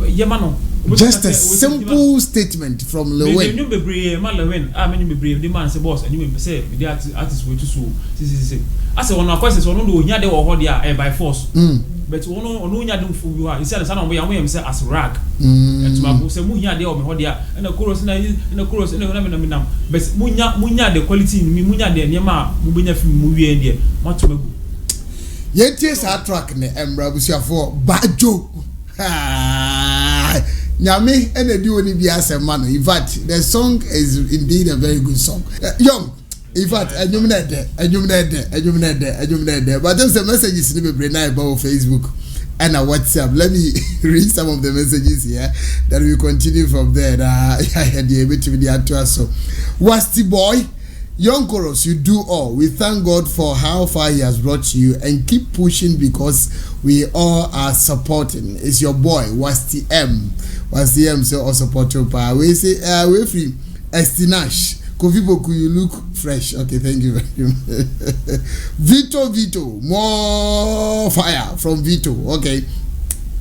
ye ma no just a simple statement from Lewen. You be man Lewen. Many be brave. The man say boss, and you be say the artist way too so. See. I say one of course one do nya dey wo there by force. But one nya dem fu you are. He said the son of we say as rag. And to my say mu nya dey o me ho there. And the chorus na nam. But mu nya the quality in me mu nya the nyama mu benya film mu wie there. What to magu. Yentie sa track ne Embra busuafo Bajo. Nyame enedi oni bi asema no. In fact, the song is indeed a very good song. Young, in fact, enyum na de. But there's a messages ni bebre na about Facebook and WhatsApp. Let me read some of the messages here. Then we continue from there. I had the ability to be at so. Wasti boy, young chorus, you do all. We thank God for how far He has brought you and keep pushing because we all are supporting. It's your boy, Wasti M. So all support your power. We say we free Estinash. Kofi Boku, you look fresh. Okay, thank you very much. Vito, more fire from Vito. Okay.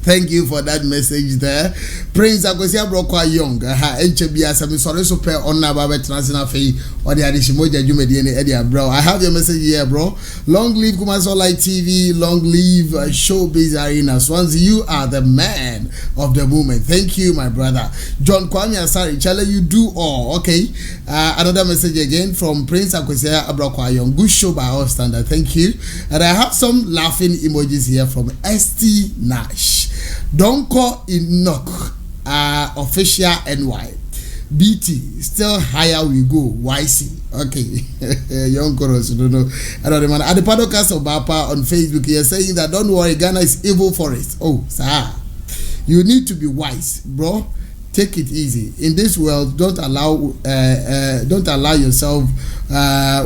Thank you for that message there. Prince Agosia Brokwa Young. HBS, I'm sorry, so pair on Naba Transina Fee or the Adishimoja Jumediani Edia, bro. I have your message here, bro. Long live Kumasola TV, long live Showbiz Arena. Swansea, you are the man of the moment. Thank you, my brother. John Kwame Asari, Chale, you do all. Okay. Another message again from Prince Agosia Brokwa Young. Good show by all standard. Thank you. And I have some laughing emojis here from ST Nash. Don't call Enoch, official NY. BT, still higher we go. YC. Okay. Young Koros, don't know. Another man. At the podcast of Bapa on Facebook, you're saying that don't worry, Ghana is evil forest. Oh, sir. You need to be wise, bro. Take it easy. In this world, don't allow yourself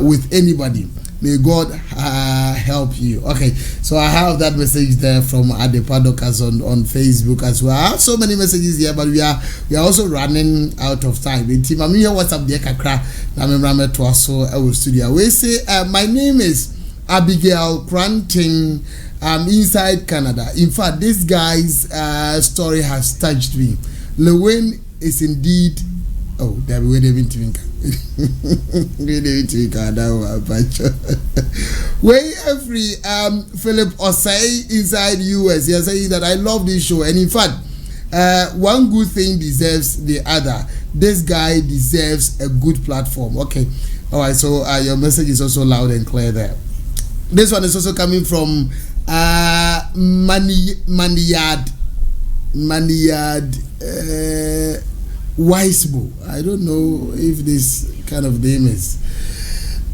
with anybody. May God help you. Okay, so I have that message there from Adepadokas on Facebook as well. I have so many messages here, but we are also running out of time. In team, I'm here. What's up, dear Kakra? I'm to also our studio. We say my name is Abigail Cranting. I'm inside Canada. In fact, this guy's story has touched me. Lewin is indeed. Oh, there we were Way every Philip Osei inside US. He is saying that I love this show, and in fact, one good thing deserves the other. This guy deserves a good platform. Okay, all right. So your message is also loud and clear there. This one is also coming from Maniyad. Wisebo. I don't know if this kind of name is.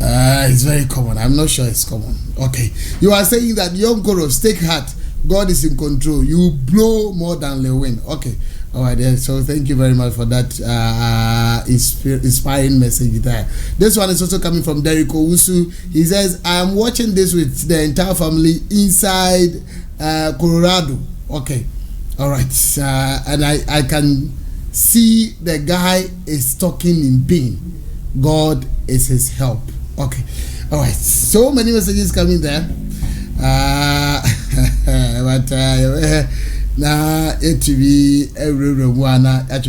It's very common. I'm not sure it's common. Okay. You are saying that young Koros, take heart. God is in control. You blow more than Lewin. Okay. All right. Then. So thank you very much for that inspiring message there. This one is also coming from Derek Owusu. He says, I am watching this with the entire family inside Colorado. Okay. All right. And I can see the guy is talking in pain. God is his help. Okay. All right. So many messages coming there. But it to be every one at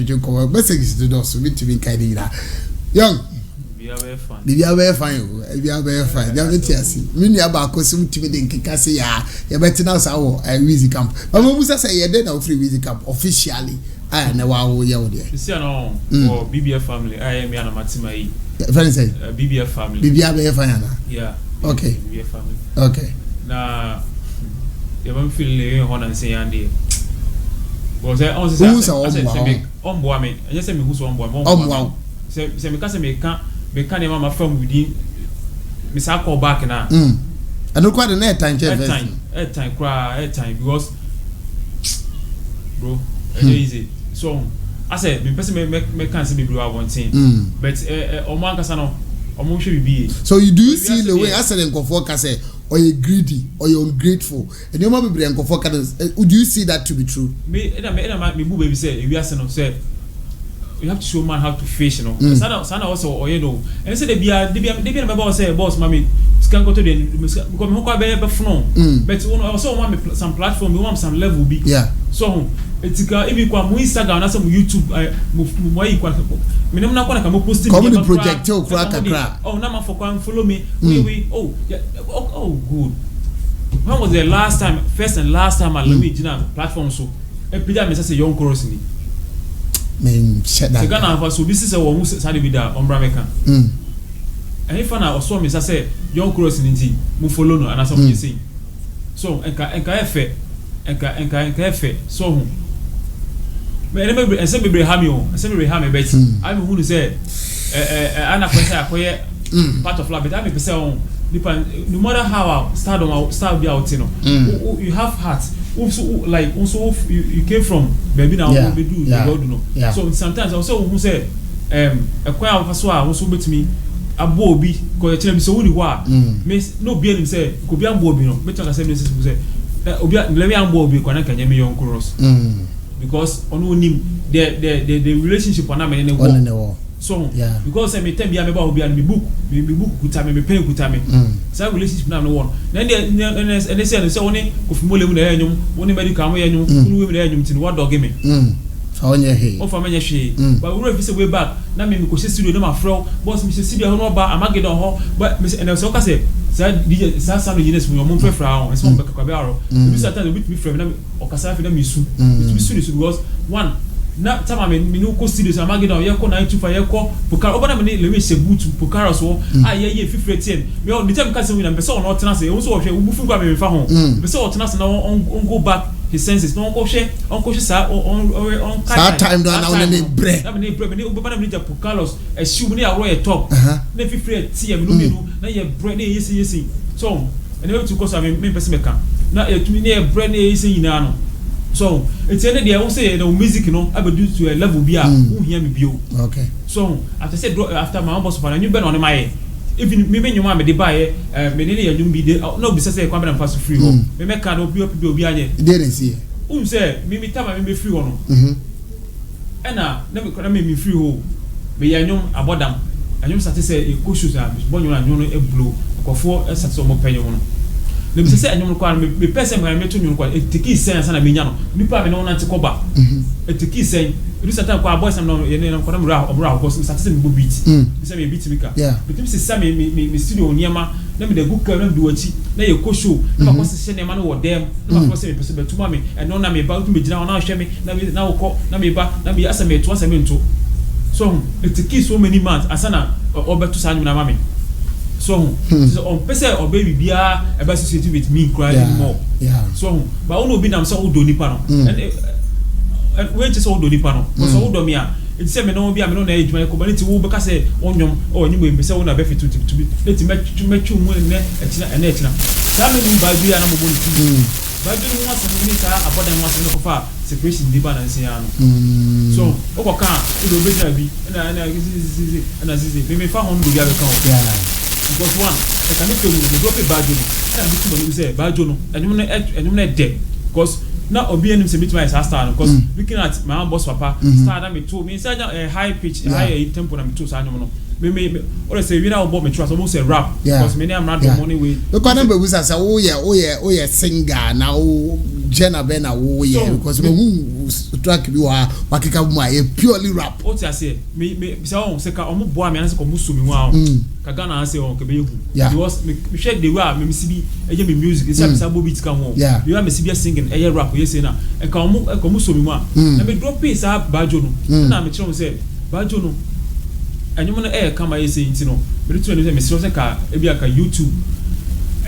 messages to those who to be kind young. Be very fine. Be very fine. They are very many about cosum to me in Kikasi. You better now say, Weezy Camp. But Musa say, you're dead of free Weezy Camp officially. I know how we are there. You see, no, or BBF family. I am Yana Matimai. BBF family. BBF family. Yeah. Okay. BBF family. Okay. Now, you won't feel on and say, Andy. Was there also on boy me? And yes, I mean, who's on boy? Wow. Say, because I can't my phone within Miss Alcohol back now. I don't quite a net time, time, because, bro, easy. So I said, me person me can't see me do one thing. But Oman Casano, Omo should be. So you do see the way I said in Kofoka say, or you're greedy or you're ungrateful, and you might be in Kofoka. Would you see that to be true? Me baby say, if you ask no say, you have to show man how to fish, you know. Sana also, or you know, and say they be my boss say, boss, mommy, can go to the because me quite be from. But also want some platform, we want some level be. Yeah. So it's if kwa mu Instagram na some YouTube mu kwa me no na kwa na posting comedy project o kwa kakra oh na ma for kwa follow me we oh yeah oh good. When was the last time I let me jina platform so e pija me say young Koros ni men shut that Ghana for so business e wo mu sa de bi da ombra meka and if na so me say young Koros ni ti mu follow no and some you say so enka efe so and some be hammy bet I'm who say ana kwesa part of life but I say no matter how start be out you know you have heart also like also you came from baby now we do God know so sometimes also who say a kwaya of so also bet me abobi ko e chere me so woni ho a me no be him say ko bi abobi no me talk say me say obi let me abobi ko na kanya me young Koros because on him the relationship on am any so yeah. Because me time bia me ba obi an me book kuta me pen kuta me so relationship na no one na and say woni kofimole mu na enyum woni medical mu enyum woni we na enyum tin what dog me fa onye he o fa manya hwe but we fit say way back na me ko studio na ma fro boss me studio no ba amagedon ho but me and so ka say DJ some units from your mom prefer on and some back kwa biaro we start to bit me from na o kasa fi na me su because one na tama me no ko studio so amagedon ye ko 925 ye ko pokara oba na me le we se boot pokara so ye 510 me o the time ka say we na be so no tena say o so wo hwe wo bufu kwa me fa ho be so o tena say na on go back his senses no go share sa on time do na on ne bre na me bre me oba na me ja pokalos assume ne awo ye top na 510 tie me no me no na ye bre na yesi so and we to cause me person me kan na e tumi na bre na yesi nyina no so it's any dey won say the music no abedu to a level bi a who hear me bio okay so after my boss for na new be no my even me nyuma me dey buy me ne yanyum bi dey no be say kwambe na pass free ho me make card obi anye dey dey see say me tama me free ho no na me free ho me yanyum abodam anyum sate say e go shoot a bonyo na nyum no e blow akofo e sate so mo penyo no le bi say anyum kwa me person me to nyum kwa e tiki sense na me nya no nipa me no na te koba e tiki sense you satan kwa boys am no ye ne kwa na obra ko sate say me go beat me say me beat me ka but me say me studio niema na me de go ka na do achi na ye ko show na ko se niema no wo dem na ko se me pese betuma me e no na me ba to me gina na hwe me na wo ko na me ba na me asa me to asa me nto so it tiki so many months asana obeto sa nyuna mama so on pese obaby bia e ba associate with me crying more so but ono bi nam so wo do nipa no and we just all do nipa no so wo do me a it say me no bia me no na ejuma ko ba nti wo be ka say onyom onyim be say wo na be fit to be let me twu mu ne etina na etina na me ni ba bia na mo bo ni ba bi no wase ni ka abodan wase no ko fa separation di balance ya no so o ko kan o do be na bi na zizi me fa hon do bia be kan because one I can tell you the drop a badge no and me too say badge no enyum na de because na obi enim se meet my star because looking at my boss papa star na me too me say high pitch high tempo na me too sa anyum no me or say we na obo me trust almost say rap because me na do money way because na be we say wo ye singer na wo Jenna Bena wo ye because me who track bi wa wakeka mu a purely rap o ti say me say on say ka omo boa me na say ko musu mi wa ka Ghana say on ke be hu because me share the way me si bi eje me music is say Bobi tika ho you me si bi singing eje rap you say na e ka musu mi mu a na me drop piece a bajo no na me kire say bajo no anyum no kama you say ntino me to me say ka e bi aka YouTube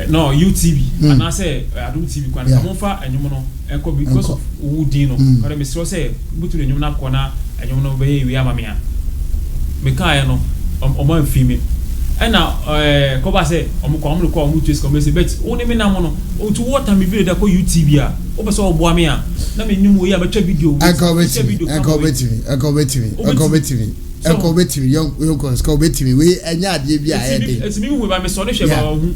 no UTV and I say Adum TV kwan ka monfa anyum no enko because of woodino ka me say butu anyum na kona anyum no be wi ama me a me kai no o man fi me na ko ba say o mo ko twist ko me say bet woni me na mo no o to water me video da ko UTV a o be so o boa me a na me nyum wo ya ba twa video enko betimi young ko betimi we anya ade bi a e dey it's me we ba me so ne hwe ba hu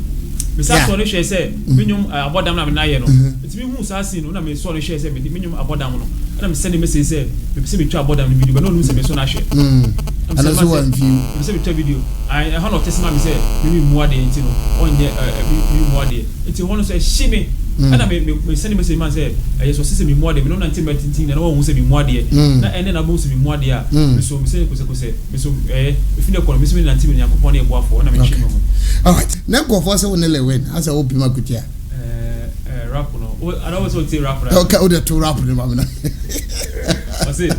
me sa so ne hwe say me nyum abodam na me na ye no it's me hu sa sin no na me so ne hwe say me nyum abodam no na me send message say me say me twa abodam no video but no no say me so na hwe and so one view me say me twa video I how not test me say me mu ade enti no onye me mu ade enti hono say shime ana me send message man say yes so say me mu ade me no na ntim tintin na wo hu say me mu ade na ene na bo say me mu ade a me so me say ko say me so if you no me so me na ntim yakopon e boafo na me hwe me all right na go for say we nele win as a obi makutia rap no I don't want to rap okay o de to rap no mama I say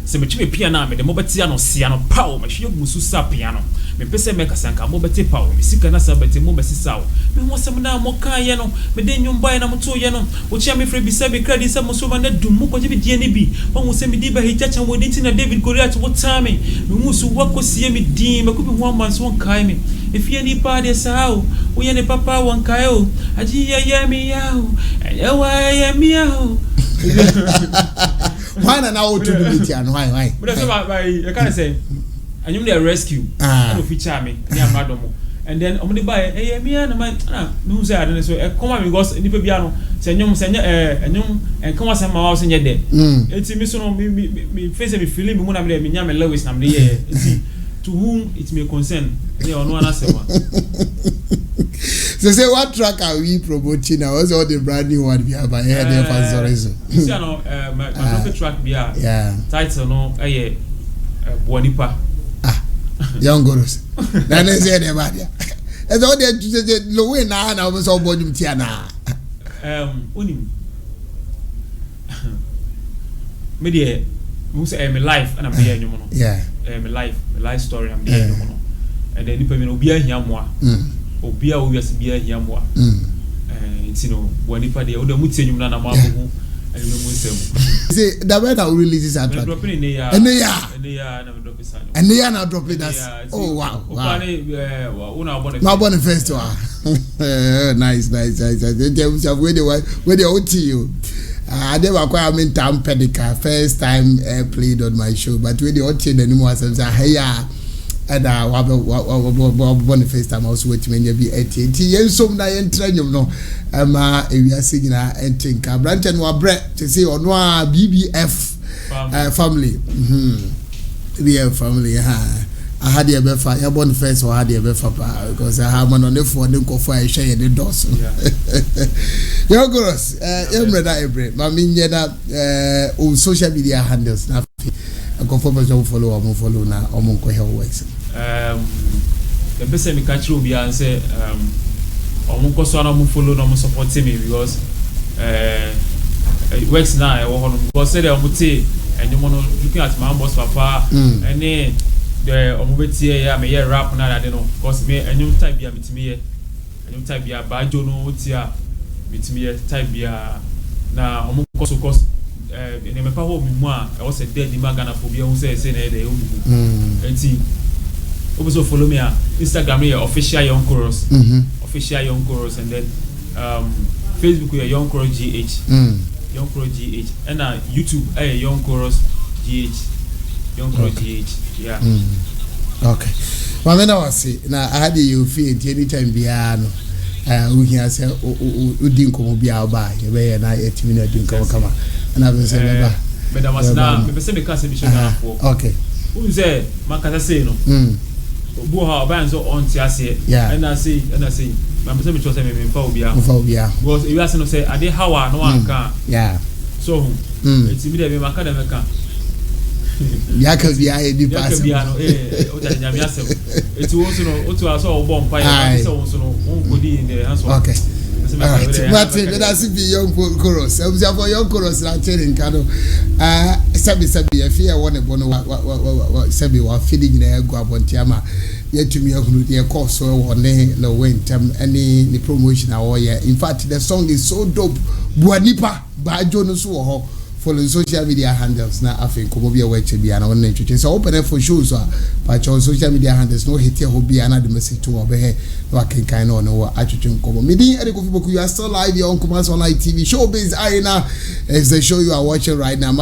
se me chime piano me de mo betia no sia no pow me hwe musu sa piano me pese me kasanka mo beti pow me sika na sa beti mo besisaw me ho sem na mo kan ye no me de nyumba na mo to ye no o chia me free bi se be credit se mo so na dum mo ko je bi die ne bi won se me di ba hijacha wo dinti na David Goliath wo time me musu wako sie me din me ko bi ho man so won kai me if you any party sao wo ye ne papa won kai o aji ye mi yao ewa ye mi yao why na now to the meet and why but so by you can say anyum dey rescue no feature me ni amadomo and then omde buy me and my no say I don't so come on because nipa bia no se nyom enyom en kan wasem ma wa so nye de enti me so no me face me feeling me mu na me nya me Lewis na me ye enti to whom it may concern they ono anasema. So say what track are we promoting now? What's all the brand new one we have here there for Zorizo? You see no my favorite track bia title no Buanipa. Young girls. That is it about ya. That's all they low in now and I was all body tiana. Unim. Media who's my life and I'm here in your yeah. My life story I'm here in your and then you will be here more. Obia always be here more. It's you know, Buanipa the other Mutin na Mabu. Say the way that releases are dropping in the year, and they are now dropping us. Oh wow! Now born festival. Nice. Where they OT you. I never quite mean Tam Pedica first time played on my show, but when they OT the new ones say hey and born the first time I was waiting when you be 80. Yes, some na entry you know. We are singing and think Branton wa bread to say on BBF family. We have family. I had the befa. I born first or had the befa because I have one on the phone. Don't go for a share the doors. Yo, girls, brother, every. I mean, on social media handles. Now, I go for my follow or follow now. Or mon ko help works. The best me catch you be and say omo ko so na mo follow na mo support me because it works now I wo because say omo te enyo no looking at my boss papa any the omo betie ya me rap na that no because me enyo type bia metimi ye enyo type bia bajo no tia metimi ye type bia na omo ko so cause ene me pa ho mi mu a e was a dead magana phobia who say na e dey o mi enti also follow me on Instagram here official Young Chorus official Young Chorus and then Facebook we Young Chorus GH Young Chorus GH and YouTube Young Chorus GH Young Chorus GH yeah okay well then I was say now I had you feel anytime biano we can say udin komo bia ba ye be na 8 minutes din komo kama and I say baba but that was now me say me can say for okay who say makasa say no Buha ban so on tiase and I say I'm say me chose me fa obia because you ask no say ade hawa no anka so it's me dey me maka dem ka ya ka bia e di pass ya ka bia no o ta nyame asem it's also no o to aso obo mpa ya say won so no won go di in the hands okay but that's be Young Chorus I'm say for Young Chorus na chere nka no sabi e fear one bono sabi wa feeding na ego abontiama yetumi ahunu de course so wone le wentam any the promotion awoye in fact the song is so dope Buanipa bajo no so ho follow social media handles na afi komo bia weche bia na wona twetwe so open for shows but on social media handles no hit here bia na the message to obehe no akenkan no no atwetwe komo medi Edeko Fiboku you are still live on Kumasi Online TV Showbiz Arena is the show you are watching right now.